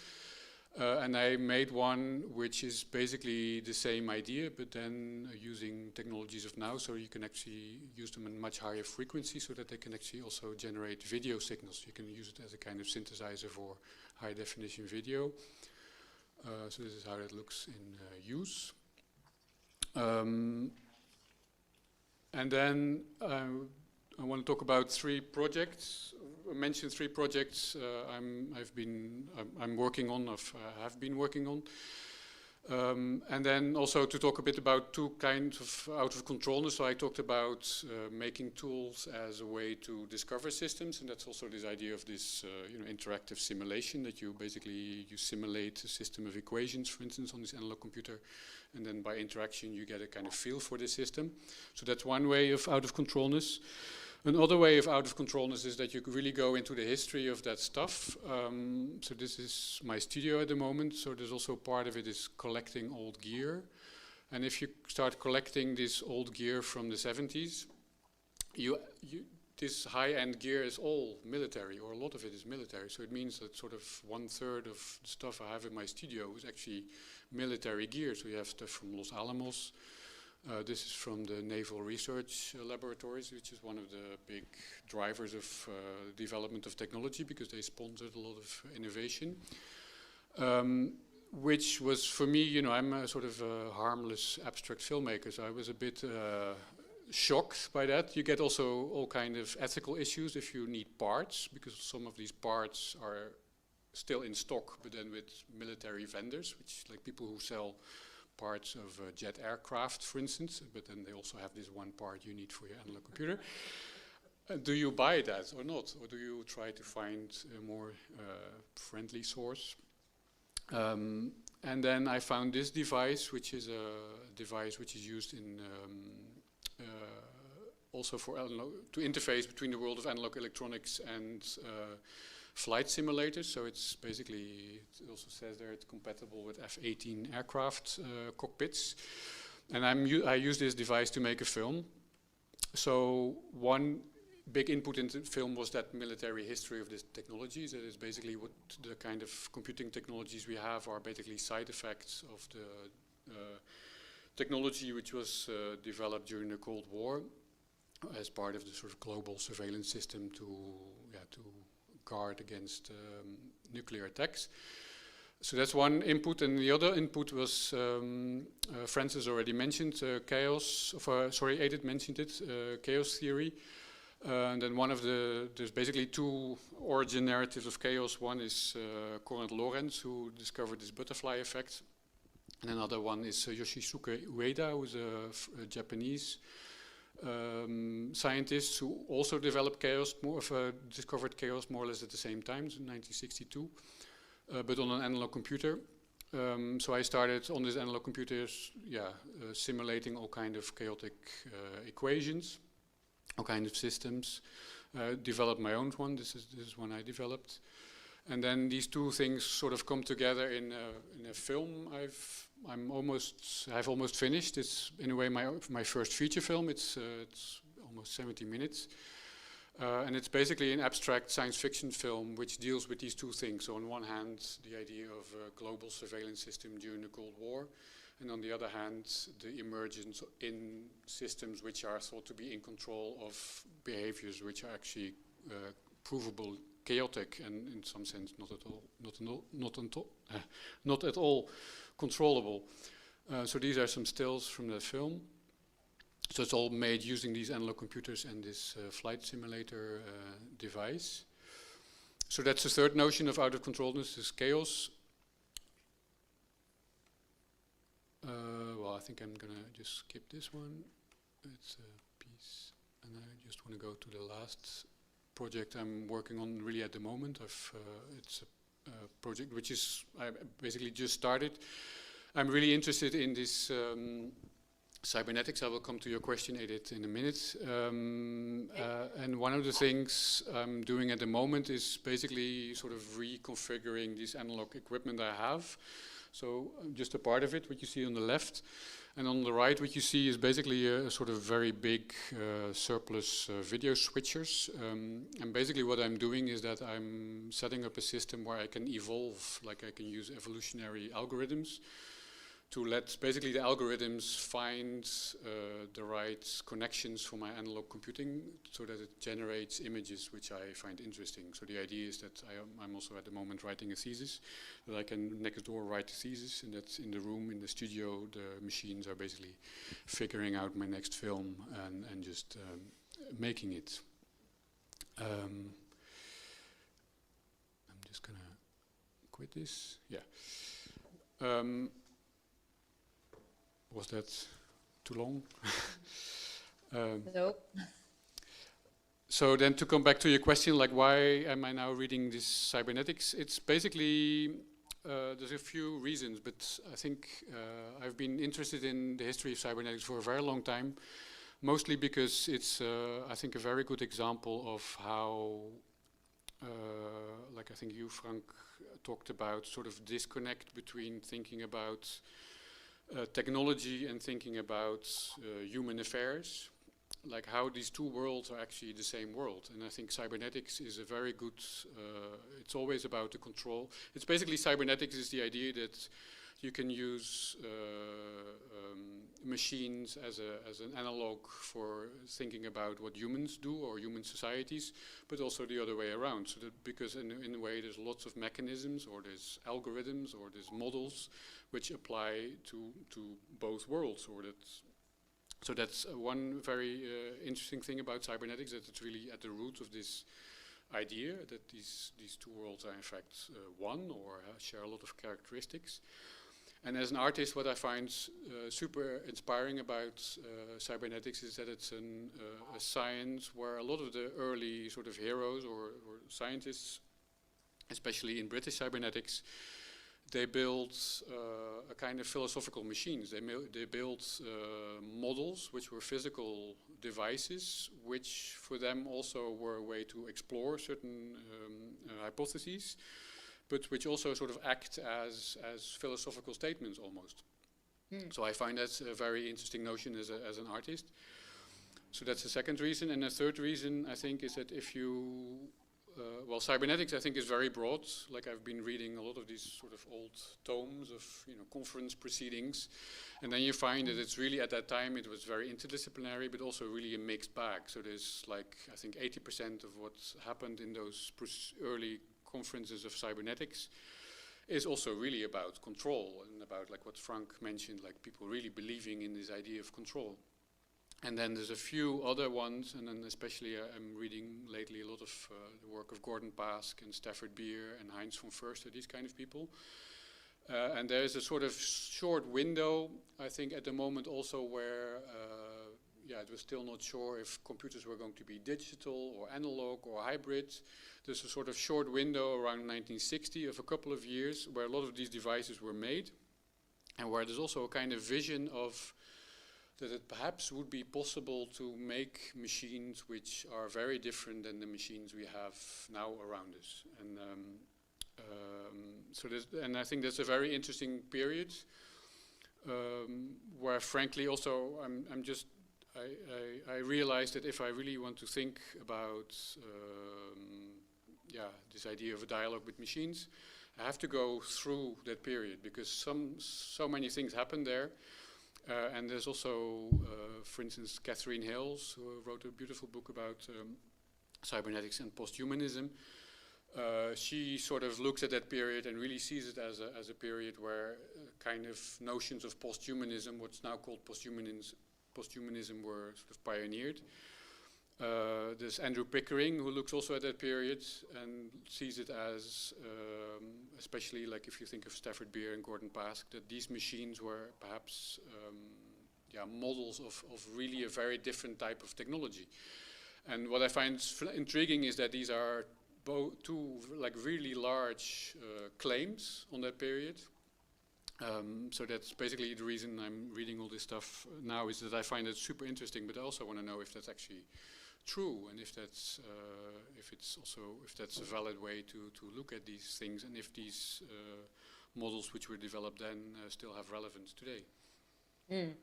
And I made one which is basically the same idea, but then using technologies of now, so you can actually use them in much higher frequency, so that they can actually also generate video signals. You can use it as a kind of synthesizer for high definition video. So this is how it looks in use. And then I want to talk about 3 projects. I mentioned 3 projects I'm working on, have been working on. And then also to talk a bit about 2 kinds of out-of-control-ness. So I talked about making tools as a way to discover systems, and that's also this idea of this interactive simulation, that you basically simulate a system of equations, for instance, on this analog computer, and then by interaction you get a kind of feel for the system. So that's one way of out-of-control-ness. Another way of out-of-control-ness is that you really go into the history of that stuff. So this is my studio at the moment. So there's also part of it is collecting old gear. And if you start collecting this old gear from the 70s, this high-end gear is all military, or a lot of it is military. So it means that sort of 1/3 of the stuff I have in my studio is actually military gear. So you have stuff from Los Alamos. This is from the Naval Research Laboratories, which is one of the big drivers of development of technology, because they sponsored a lot of innovation. Which was, for me, I'm a sort of a harmless abstract filmmaker, so I was a bit shocked by that. You get also all kind of ethical issues if you need parts, because some of these parts are still in stock, but then with military vendors, which like people who sell parts of jet aircraft, for instance, but then they also have this one part you need for your analog computer. Do you buy that or not? Or do you try to find a more friendly source? And then I found this device, which is a device which is used in also for to interface between the world of analog electronics and flight simulators. So it's basically, it also says there it's compatible with F-18 aircraft cockpits. And I use this device to make a film. So one big input into the film was that military history of this technology. That is basically what the kind of computing technologies we have are basically side effects of the technology which was developed during the Cold War as part of the sort of global surveillance system to guard against nuclear attacks. So that's one input, and the other input was Francis already mentioned chaos. Edith mentioned it, chaos theory. And then there's basically 2 origin narratives of chaos. One is Konrad Lorenz, who discovered this butterfly effect, And another one is Yoshisuke Ueda, who's a Japanese scientist who also developed chaos, discovered chaos more or less at the same time, so in 1962, but on an analog computer. So I started on this analog computers, simulating all kind of chaotic equations, all kind of systems. Developed my own one. This is one I developed, and then these two things sort of come together in a film. I've almost finished. It's in a way my first feature film. It's almost 70 minutes. And it's basically an abstract science fiction film which deals with these two things. So on one hand, the idea of a global surveillance system during the Cold War, and on the other hand, the emergence in systems which are thought to be in control of behaviors which are actually provable chaotic and in some sense not at all controllable. So these are some stills from the film. So it's all made using these analog computers and this flight simulator device. So that's the third notion of out-of-control-ness, is chaos. Well, I think I'm gonna just skip this one. It's a piece, and I just want to go to the last project I'm working on really at the moment. It's a project which I basically just started. I'm really interested in this cybernetics. I will come to your question, Edith, in a minute. And one of the things I'm doing at the moment is basically sort of reconfiguring this analog equipment I have. So just a part of it, what you see on the left. And on the right, what you see is basically a sort of very big surplus video switchers. And basically what I'm doing is that I'm setting up a system where I can evolve, like I can use evolutionary algorithms to let basically the algorithms find the right connections for my analog computing so that it generates images which I find interesting. So the idea is that I'm also at the moment writing a thesis, that I can next door write a thesis, and that's in the room, in the studio, the machines are basically figuring out my next film and just making it. I'm just gonna quit this, yeah. Was that too long? No. So then to come back to your question, like why am I now reading this cybernetics? It's basically, there's a few reasons, but I think I've been interested in the history of cybernetics for a very long time, mostly because it's, I think, a very good example of how, like I think you, Frank, talked about sort of disconnect between thinking about technology and thinking about human affairs, like how these two worlds are actually the same world. And I think cybernetics is a very good, it's always about the control. It's basically, cybernetics is the idea that you can use machines as an analog for thinking about what humans do or human societies, but also the other way around. So that because in a way there's lots of mechanisms, or there's algorithms, or there's models which apply to both worlds. So that's one very interesting thing about cybernetics, that it's really at the root of this idea that these two worlds are in fact one, or share a lot of characteristics. And as an artist, what I find super inspiring about cybernetics is that it's a science where a lot of the early sort of heroes or scientists, especially in British cybernetics, they built a kind of philosophical machines. They built models which were physical devices, which for them also were a way to explore certain hypotheses, but which also sort of act as philosophical statements almost. So I find that's a very interesting notion as an artist. So that's the second reason. And the third reason, I think, is that if you, well, cybernetics, I think, is very broad. Like, I've been reading a lot of these sort of old tomes of, conference proceedings. And then you find that it's really, at that time, it was very interdisciplinary, but also really a mixed bag. So there's, like, I think 80% of what happened in those early conferences of cybernetics is also really about control, and about, like what Frank mentioned, like people really believing in this idea of control. And then there's a few other ones, and then especially I'm reading lately a lot of the work of Gordon Pask and Stafford Beer and Heinz von Förster, these kind of people. And there is a sort of short window, I think, at the moment also where it was still not sure if computers were going to be digital or analog or hybrid. There's a sort of short window around 1960 of a couple of years where a lot of these devices were made, and where there's also a kind of vision of that it perhaps would be possible to make machines which are very different than the machines we have now around us. And and I think that's a very interesting period where, frankly, also I realized that if I really want to think about this idea of a dialogue with machines, I have to go through that period, because so many things happen there. And there's also, for instance, Catherine Hales, who wrote a beautiful book about cybernetics and posthumanism. She sort of looks at that period and really sees it as a period where kind of notions of posthumanism, what's now called posthumanism, were sort of pioneered. There's Andrew Pickering, who looks also at that period and sees it as, especially like if you think of Stafford Beer and Gordon Pask, that these machines were perhaps models of really a very different type of technology. And what I find intriguing is that these are two like really large claims on that period. So that's basically the reason I'm reading all this stuff now, is that I find it super interesting, but I also want to know if that's actually true, and if that's if that's a valid way to look at these things, and if these models which were developed then still have relevance today. Mm.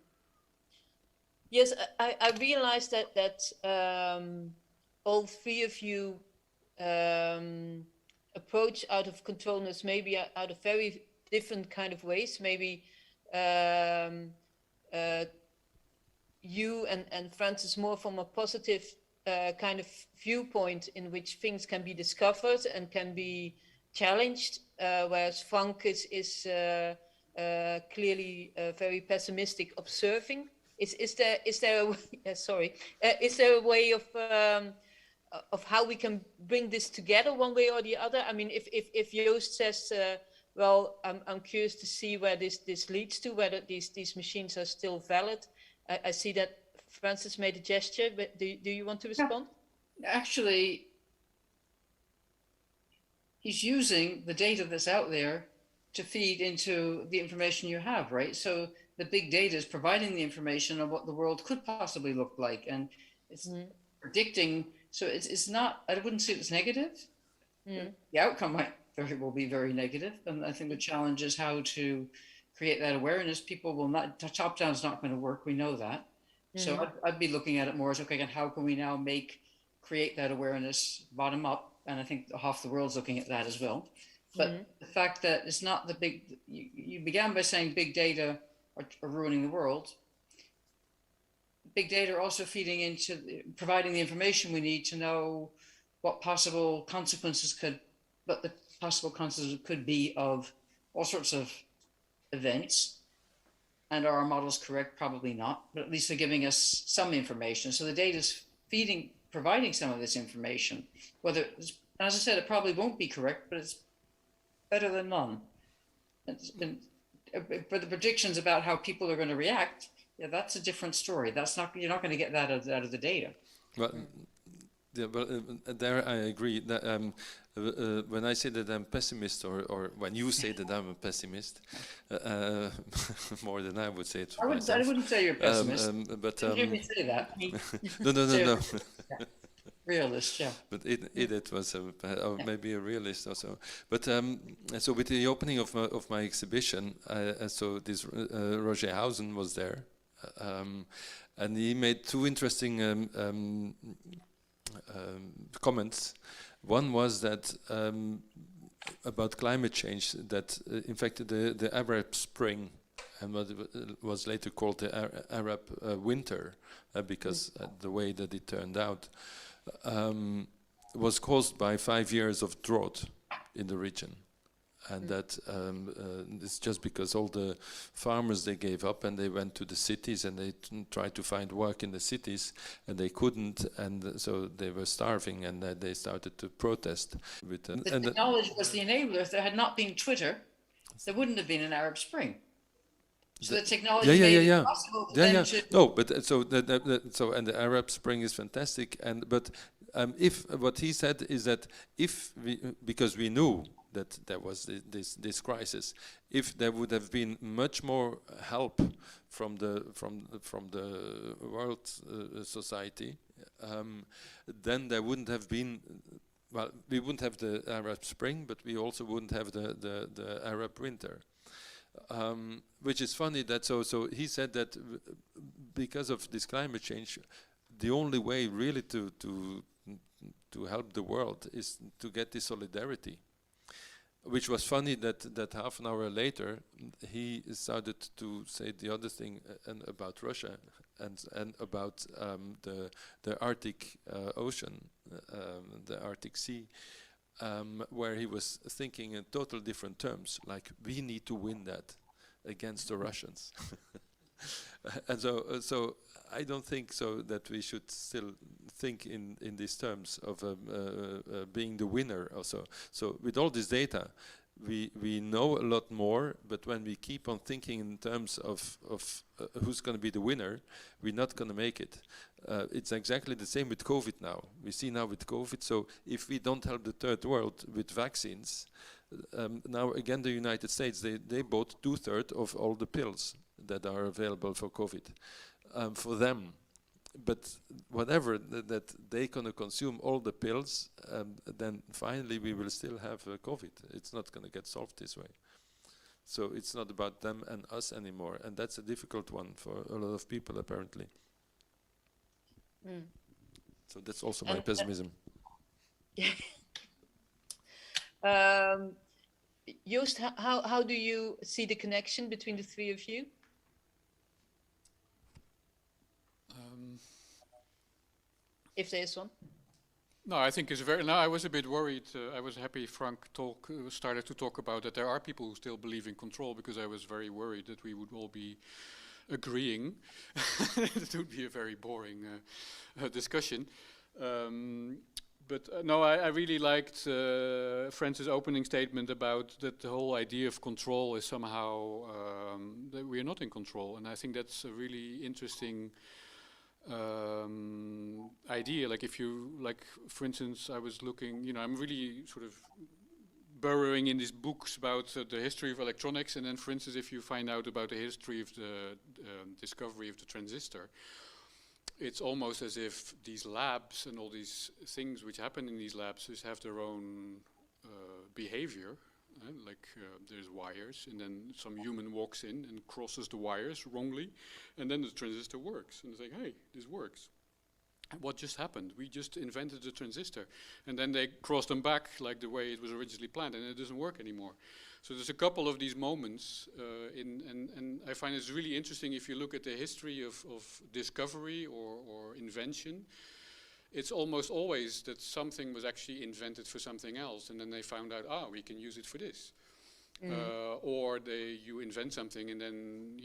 Yes, I realized that all three of you approach out-of-control-ness maybe out of very different kind of ways. Maybe you and Francis more from a positive kind of viewpoint in which things can be discovered and can be challenged, whereas Frank is clearly very pessimistic, observing. Is there a way of how we can bring this together one way or the other? I mean, if Joost says, well, I'm curious to see where this leads to, whether these machines are still valid. I see that Francis made a gesture, but do you want to respond? Yeah. Actually, he's using the data that's out there to feed into the information you have, right? So the big data is providing the information on what the world could possibly look like, and it's predicting. So it's not, I wouldn't say it's negative. The outcome might very well be very negative. And I think the challenge is how to create that awareness. People will not, top down is not going to work. We know that. So I'd be looking at it more as, okay, and how can we now create that awareness bottom up? And I think half the world's looking at that as well. But the fact that it's not the big, you began by saying big data are ruining the world. Big data are also feeding into providing the information we need to know what possible consequences could be of all sorts of events. And are our models correct? Probably not, but at least they're giving us some information. So the data is providing some of this information. Whether, as I said, it probably won't be correct, but it's better than none. But the predictions about how people are going to react, that's a different story. You're not going to get that out of the data. Well, there I agree. That, when I say that I'm pessimist, or when you say that I'm a pessimist, more than I would say it. I wouldn't say you're a pessimist. But you hear me say that. No. Realist, yeah. But Edith was maybe a realist also. But so with the opening of my exhibition, so this Roger Hausen was there, and he made two interesting comments. One was that about climate change, that in fact the Arab Spring, and what was later called the Arab Winter, because the way that it turned out, was caused by 5 years of drought in the region. And that it's just because all the farmers, they gave up and they went to the cities and they tried to find work in the cities, and they couldn't, and so they were starving, and they started to protest. The technology was the enabler. If there had not been Twitter, there wouldn't have been an Arab Spring. So the The- technology made it yeah. possible for Yeah, them yeah. to. No, but so and the Arab Spring is fantastic. And but if what he said is that if we, because we knew that there was this crisis, if there would have been much more help from the world society, then there wouldn't have been. Well, we wouldn't have the Arab Spring, but we also wouldn't have the Arab Winter. Which is funny that so he said that because of this climate change, the only way really to help the world is to get this solidarity. Which was funny that half an hour later he started to say the other thing and about Russia and about the Arctic Ocean, the Arctic Sea. Where he was thinking in total different terms, like we need to win that against the Russians. And so I don't think so that we should still think in these terms of being the winner also. So with all this data, we know a lot more, but when we keep on thinking in terms of who's going to be the winner, we're not going to make it. It's exactly the same with COVID now. We see now with COVID, so if we don't help the third world with vaccines, now again the United States, they bought 2/3 of all the pills that are available for COVID for them. But whatever that they gonna consume all the pills, then finally we will still have COVID. It's not gonna get solved this way. So it's not about them and us anymore, and that's a difficult one for a lot of people apparently. So that's also my pessimism. Joost, how do you see the connection between the three of you? If there is one. No, I think it's very. No, I was a bit worried. I was happy Frank started to talk about that there are people who still believe in control, because I was very worried that we would all be agreeing. It would be a very boring discussion. But no, I really liked Francis' opening statement about that the whole idea of control is somehow that we are not in control, and I think that's a really interesting idea. Like if you, like for instance, I was looking, I'm really sort of burrowing in these books about the history of electronics, and then for instance if you find out about the history of the discovery of the transistor, it's almost as if these labs and all these things which happen in these labs just have their own behavior. Like there's wires, and then some human walks in and crosses the wires wrongly, and then the transistor works. And it's like, hey, this works. What just happened? We just invented the transistor, and then they crossed them back like the way it was originally planned, and it doesn't work anymore. So there's a couple of these moments, and I find it's really interesting if you look at the history of discovery or invention. It's almost always that something was actually invented for something else, and then they found out, we can use it for this. Or you invent something, and then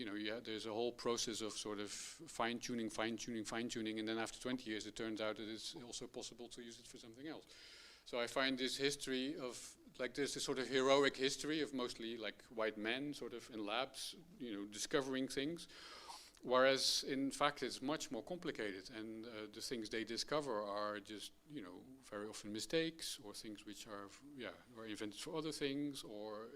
there's a whole process of sort of fine-tuning, and then after 20 years it turns out that it's also possible to use it for something else. So I find this history of, like, there's this sort of heroic history of mostly like white men sort of in labs, discovering things. Whereas, in fact, it's much more complicated, and the things they discover are just, very often mistakes, or things which are invented for other things, or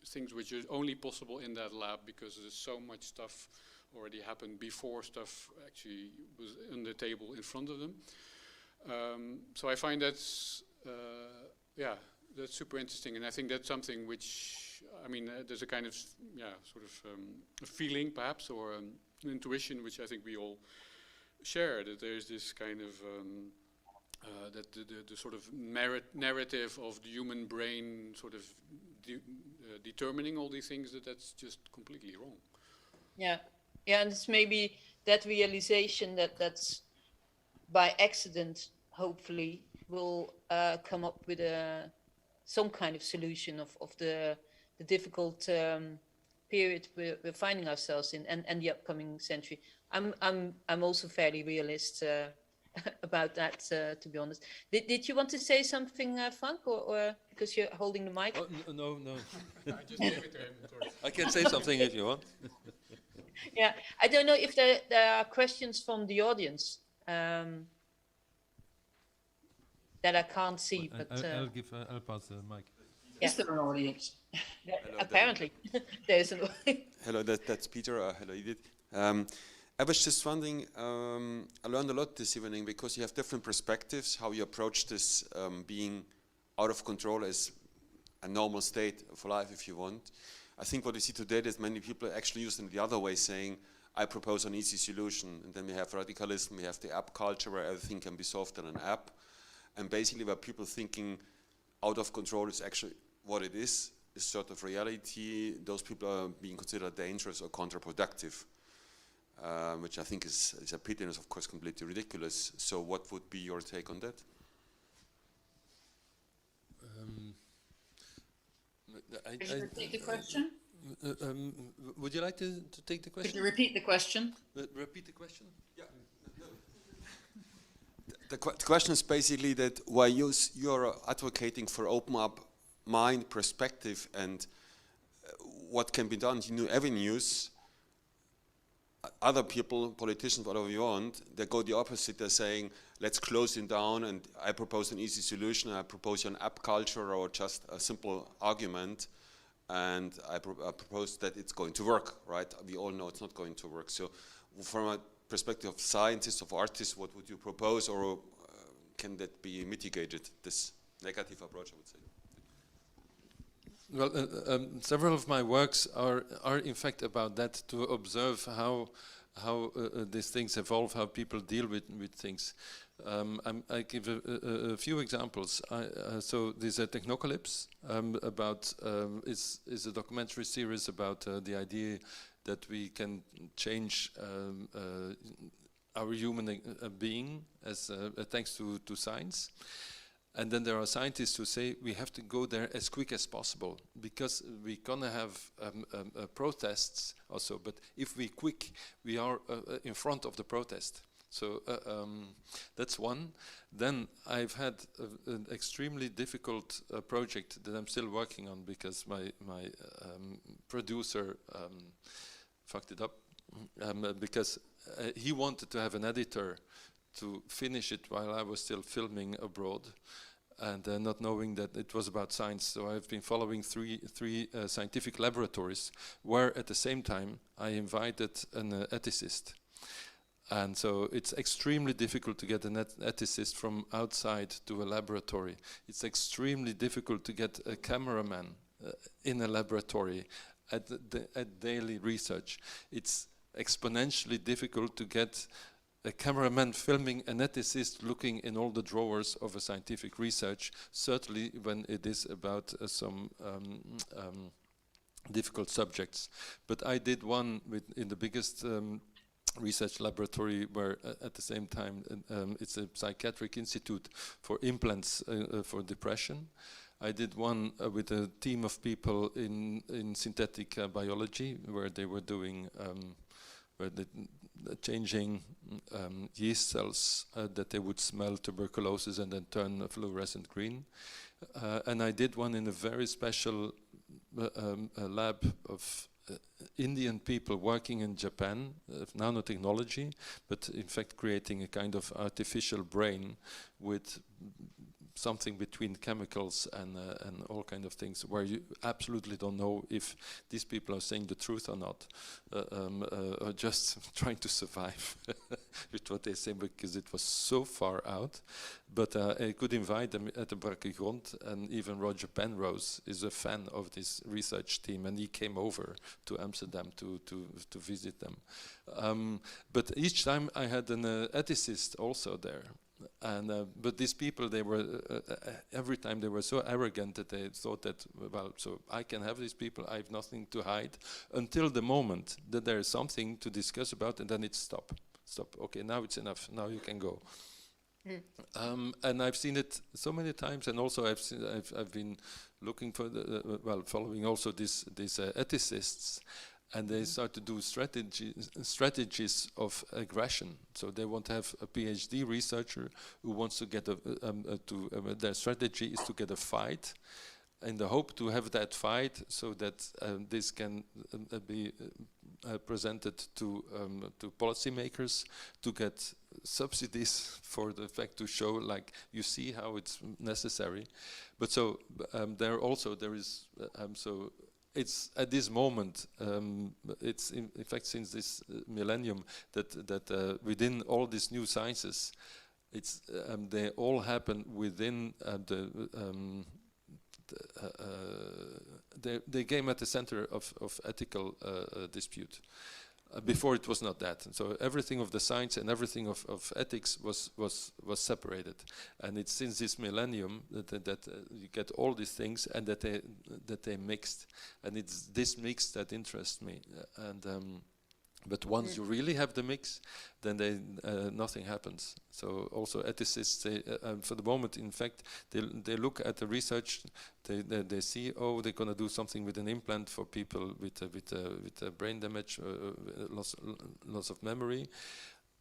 things which are only possible in that lab because there's so much stuff already happened before stuff actually was on the table in front of them. So I find that's super interesting, and I think that's something which, there's a kind of, sort of a feeling perhaps, or an intuition which I think we all share, that there's this kind of that the sort of narrative of the human brain sort of determining all these things, that's just completely wrong. Yeah, and it's maybe that realization that's by accident, hopefully, will come up with some kind of solution of the difficult period we're finding ourselves in, and the upcoming century. I'm also fairly realist about that, to be honest. Did you want to say something, Frank, or because you're holding the mic? Oh, no, no. I just gave it to him. Sorry. I can say something if you want. Yeah, I don't know if there are questions from the audience that I can't see, but I'll pass the mic. Yeah. Is there an audience? Hello, apparently there is an Hello, that's Peter. Hello, Edith. I was just wondering, I learned a lot this evening because you have different perspectives, how you approach this being out of control as a normal state of life, if you want. I think what we see today is many people actually use it the other way, saying, I propose an easy solution. And then we have radicalism, we have the app culture where everything can be solved in an app. And basically where people thinking out of control is actually what it is sort of reality. Those people are being considered dangerous or counterproductive, which I think is a pity and is of course completely ridiculous. So what would be your take on that? Could you repeat the question? Would you like to take the question? Could you repeat the question? Repeat the question? Yeah. The question is basically that why you're advocating for open up mind, perspective, and what can be done, new avenues. Other people, politicians, whatever you want, they go the opposite. They're saying, let's close it down, and I propose an easy solution. I propose an app culture or just a simple argument, and I propose that it's going to work, right? We all know it's not going to work. So from a perspective of scientists, of artists, what would you propose, or can that be mitigated, this negative approach, I would say? Well, several of my works are in fact about that, to observe how these things evolve, how people deal with things. I give a few examples. So there's a Technocalypse about is a documentary series about the idea that we can change our human being as thanks to science. And then there are scientists who say we have to go there as quick as possible because we're gonna have protests also. But if we quick, we are in front of the protest. So that's one. Then I've had an extremely difficult project that I'm still working on because my producer fucked it up because he wanted to have an editor to finish it while I was still filming abroad, and not knowing that it was about science. So I've been following three scientific laboratories where at the same time I invited an ethicist. And so it's extremely difficult to get an ethicist from outside to a laboratory. It's extremely difficult to get a cameraman in a laboratory at daily research. It's exponentially difficult to get a cameraman filming an ethicist looking in all the drawers of a scientific research, certainly when it is about some difficult subjects. But I did one in the biggest research laboratory where at the same time it's a psychiatric institute for implants for depression. I did one with a team of people in synthetic biology where they were doing changing yeast cells that they would smell tuberculosis and then turn fluorescent green. And I did one in a very special lab of Indian people working in Japan, nanotechnology, but in fact creating a kind of artificial brain with something between chemicals and all kind of things where you absolutely don't know if these people are saying the truth or not, or just trying to survive with what they say because it was so far out. But I could invite them at the Rekveld, and even Roger Penrose is a fan of this research team, and he came over to Amsterdam to visit them. But each time I had an ethicist also there. And but these people, they were every time they were so arrogant that they thought that, well, so I can have these people, I have nothing to hide, until the moment that there is something to discuss about, and then it's stop. Okay, now it's enough. Now you can go. And I've seen it so many times, and also I've been looking for following also these ethicists. and they start to do strategies of aggression. So they want to have a PhD researcher who wants to get their strategy is to get a fight, in the hope to have that fight so that this can be presented to policymakers to get subsidies for the fact to show, like, you see how it's necessary. But so there is so it's at this moment, it's in fact since this millennium that within all these new sciences, it's they all happen within they came at the center of ethical dispute. Before it was not that, and so everything of the science and everything of ethics was separated, and it's since this millennium that you get all these things and that they mixed, and it's this mix that interests me. But once you really have the mix, then nothing happens. So also ethicists, for the moment, in fact, they look at the research, they see, oh, they're going to do something with an implant for people with brain damage, loss of memory,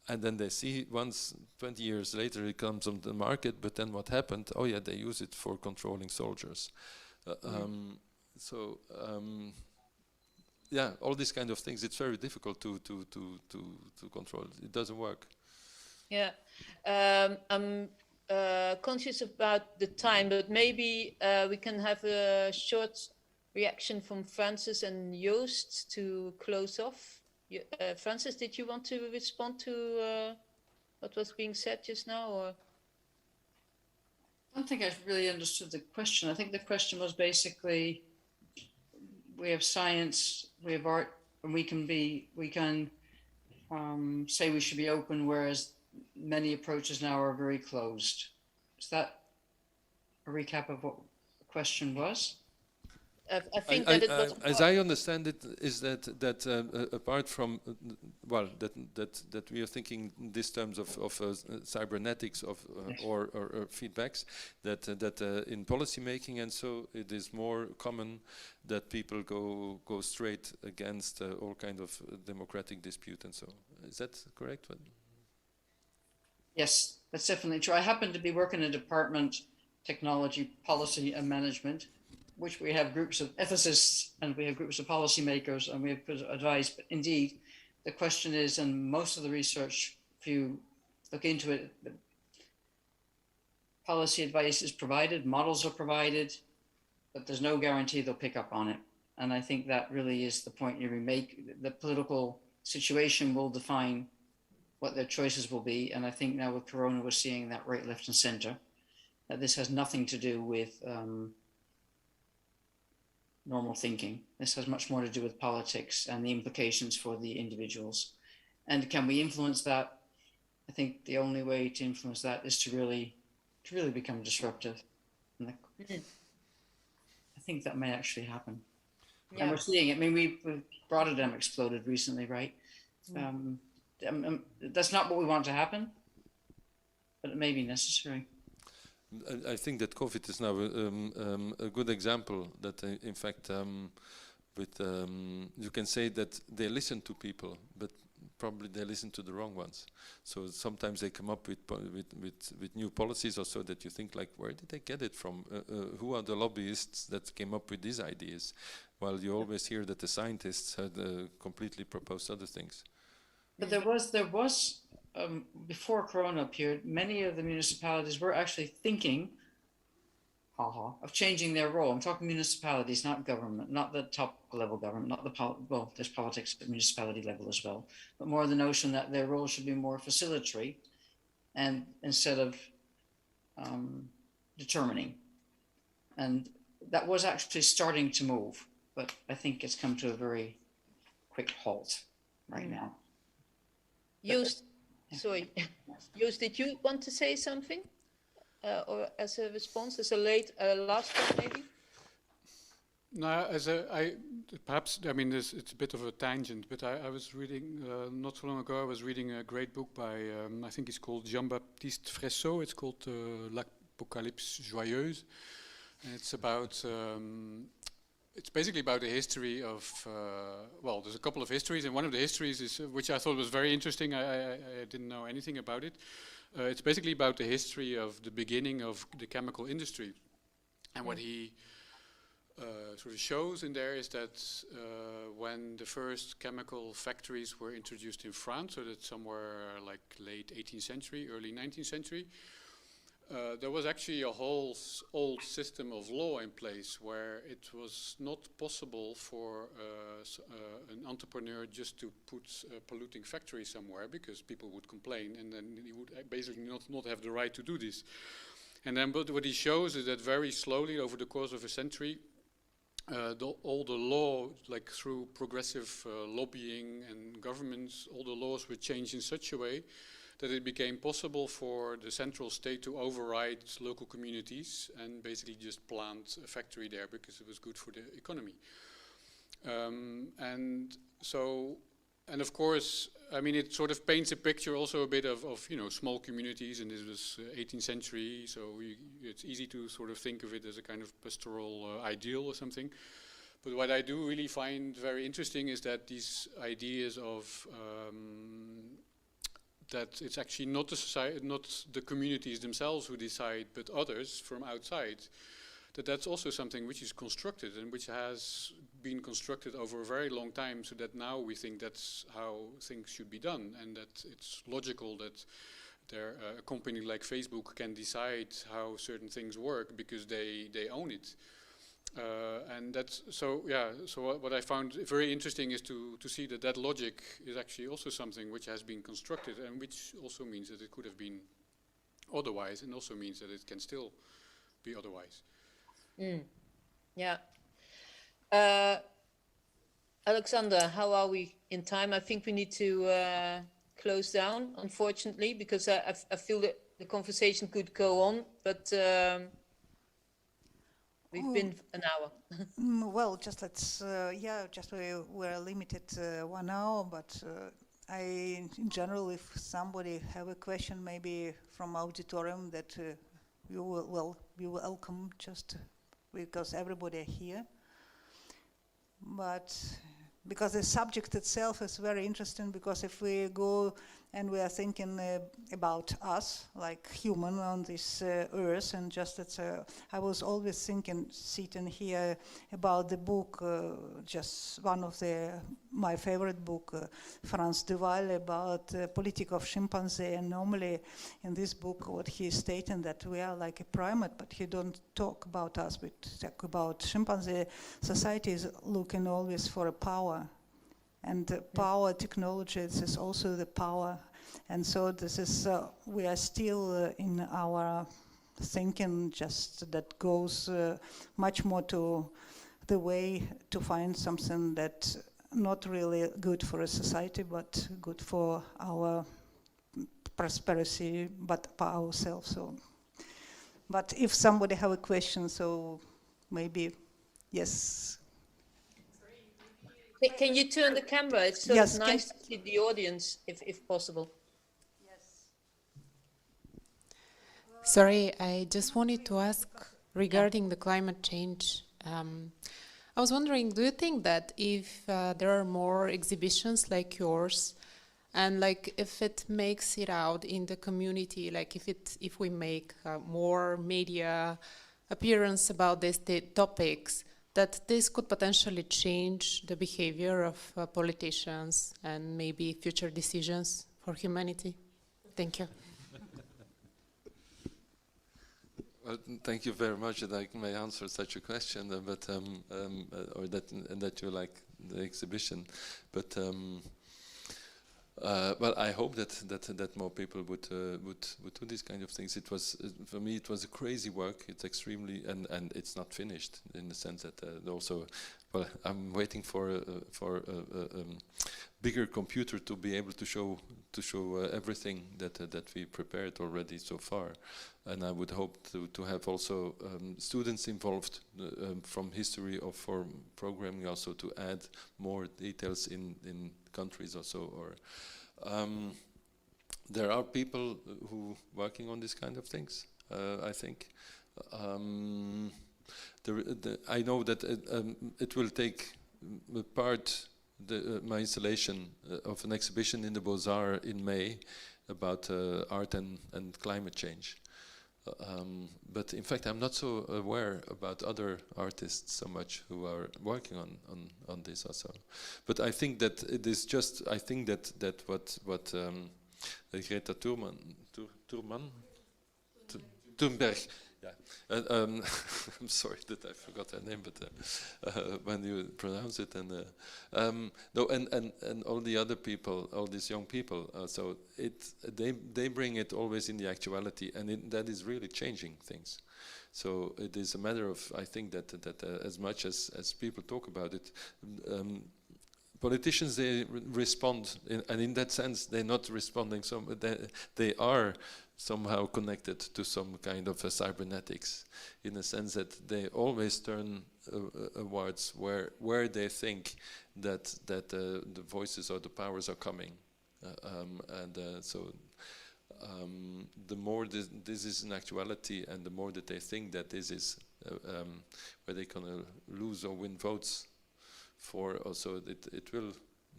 and then they see once 20 years later it comes on the market. But then what happened? Oh yeah, they use it for controlling soldiers. Yeah, all these kind of things. It's very difficult to control. It doesn't work. Yeah, I'm conscious about the time, but maybe we can have a short reaction from Francis and Joost to close off. Francis, did you want to respond to what was being said just now, or? I don't think I really understood the question. I think the question was basically, we have science, we have art, and we can say we should be open, whereas many approaches now are very closed. Is that a recap of what the question was? I think that it was. As I understand it, is that apart from that we are thinking in these terms of cybernetics or feedbacks, that in policy making, and so it is more common that people go straight against all kind of democratic dispute, and so is that correct? Yes, that's definitely true. I happen to be working in a department, technology, policy, and management, which we have groups of ethicists and we have groups of policymakers and we have advice. But indeed, the question is, and most of the research, if you look into it, policy advice is provided, models are provided, but there's no guarantee they'll pick up on it. And I think that really is the point you make. The political situation will define what their choices will be. And I think now with Corona, we're seeing that right, left, and center, that this has nothing to do with normal thinking. This has much more to do with politics and the implications for the individuals. And can we influence that? I think the only way to influence that is to really become disruptive. And I think that may actually happen. Yeah. And we're seeing it. I mean, Rotterdam exploded recently, right? That's not what we want to happen, but it may be necessary. I think that COVID is now a good example that, in fact, you can say that they listen to people, but probably they listen to the wrong ones. So sometimes they come up with new policies, or so that you think, like, where did they get it from? Who are the lobbyists that came up with these ideas? While you always hear that the scientists had completely proposed other things. But there was. Before Corona appeared, many of the municipalities were actually thinking of changing their role. I'm talking municipalities, not government, not the top level government, not the there's politics at municipality level as well, but more the notion that their role should be more facilitatory, and instead of determining. And that was actually starting to move, but I think it's come to a very quick halt right now. Joost, sorry. Joost, did you want to say something? Or as a response, as a last one maybe? No, perhaps, I mean, it's a bit of a tangent, but I was reading, not so long ago, I was reading a great book by, I think he's called Jean-Baptiste Fresso. It's called L'Apocalypse Joyeuse. And it's about it's basically about the history of, well, there's a couple of histories, and one of the histories is, which I thought was very interesting, I didn't know anything about it. It's basically about the history of the beginning of the chemical industry. And what he sort of shows in there is that when the first chemical factories were introduced in France, so that's somewhere like late 18th century, early 19th century, there was actually a whole old system of law in place where it was not possible for an entrepreneur just to put a polluting factory somewhere, because people would complain, and then he would basically not have the right to do this. And then what he shows is that very slowly over the course of a century, all the law, like through progressive lobbying and governments, all the laws were changed in such a way that it became possible for the central state to override local communities and basically just plant a factory there because it was good for the economy. And of course, I mean, it sort of paints a picture also a bit of you know, small communities, and this was 18th century, so it's easy to sort of think of it as a kind of pastoral ideal or something. But what I do really find very interesting is that these ideas of that it's actually not the society, not the communities themselves who decide, but others from outside. That's also something which is constructed and which has been constructed over a very long time, so that now we think that's how things should be done, and that it's logical that a company like Facebook can decide how certain things work because they own it. And that's so, yeah, so what I found very interesting is to see that logic is actually also something which has been constructed, and which also means that it could have been otherwise, and also means that it can still be otherwise. Yeah. Alexandra, how are we in time? I think we need to close down, unfortunately, because I feel that the conversation could go on, but we've been an hour. Well, just let's, we're limited 1 hour, but in general, if somebody have a question, maybe from auditorium, that you will be welcome, just because everybody here. But because the subject itself is very interesting, because if we go and we are thinking about us, like human on this earth, and just it's I was always thinking, sitting here, about the book, just one of my favorite book, Franz de Waal, about Politics of Chimpanzee. And normally in this book, what he's stating that we are like a primate, but he don't talk about us, we talk about chimpanzee. Society is looking always for a power. And power technology is also the power. And so this is, we are still in our thinking, just that goes much more to the way to find something that not really good for a society, but good for our prosperity, but for ourselves. So, but if somebody have a question, so maybe, yes. Can you turn the camera? It's so nice to see the audience, if possible. Yes. Sorry, I just wanted to ask regarding the climate change. I was wondering, do you think that if there are more exhibitions like yours, and like if it makes it out in the community, like if we make more media appearance about these topics, that this could potentially change the behavior of politicians and maybe future decisions for humanity? Thank you. Well, thank you very much that I may answer such a question, or that you like the exhibition. But well, I hope that more people would do these kind of things. It was for me, it was a crazy work. It's extremely and it's not finished in the sense that also, well, I'm waiting for a bigger computer to be able to show everything that we prepared already so far. And I would hope to have also students involved from history or for programming, also to add more details in countries also. Or there are people who working on this kind of things, I think. I know that it will take my installation of an exhibition in the Beaux-Arts in May about art and climate change. But in fact, I'm not so aware about other artists so much who are working on this also. But I think that it is just, I think that what Greta Thunberg, yeah. I'm sorry that I forgot her name, but when you pronounce it, and no, and all the other people, all these young people, so they bring it always in the actuality, and that is really changing things. So it is a matter of, I think that as much as people talk about it, politicians, they respond, and in that sense they're not responding. So they are somehow connected to some kind of cybernetics, in a sense that they always turn towards where they think that the voices or the powers are coming, so the more this is an actuality, and the more that they think that this is where they can lose or win votes for, also it will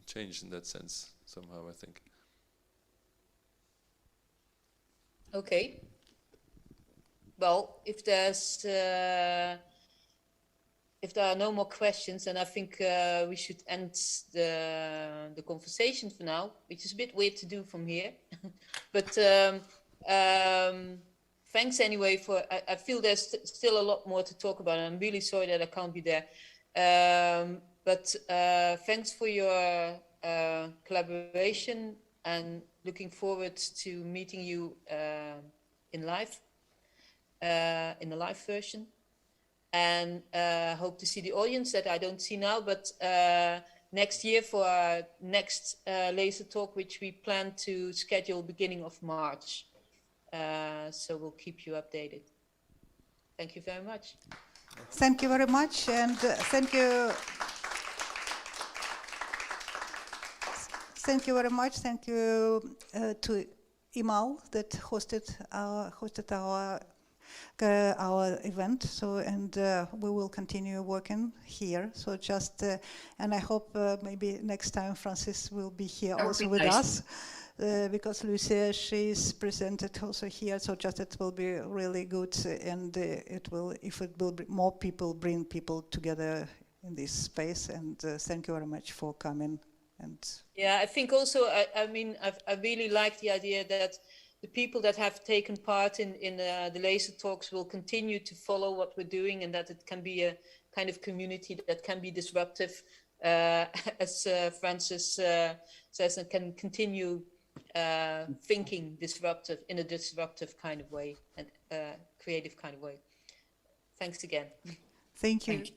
change in that sense somehow, I think. Okay. Well, if there are no more questions, then I think we should end the conversation for now, which is a bit weird to do from here. But thanks anyway for. I feel there's still a lot more to talk about, and I'm really sorry that I can't be there. But thanks for your collaboration, and looking forward to meeting you in live, in the live version. And hope to see the audience that I don't see now, but next year for our next laser talk, which we plan to schedule beginning of March. So we'll keep you updated. Thank you very much. Thank you very much, and thank you. Thank you very much. Thank you to IMAL that hosted our event. So, and we will continue working here. So just, and I hope maybe next time Francis will be here also with us, because Lucia, she's presented also here. So just it will be really good, and it will, if it will be more people, bring people together in this space. And thank you very much for coming. And yeah, I think also, I mean, I really like the idea that the people that have taken part in the laser talks will continue to follow what we're doing, and that it can be a kind of community that can be disruptive, as Francis says, and can continue thinking disruptive in a disruptive kind of way, and creative kind of way. Thanks again. Thank you. Thank you.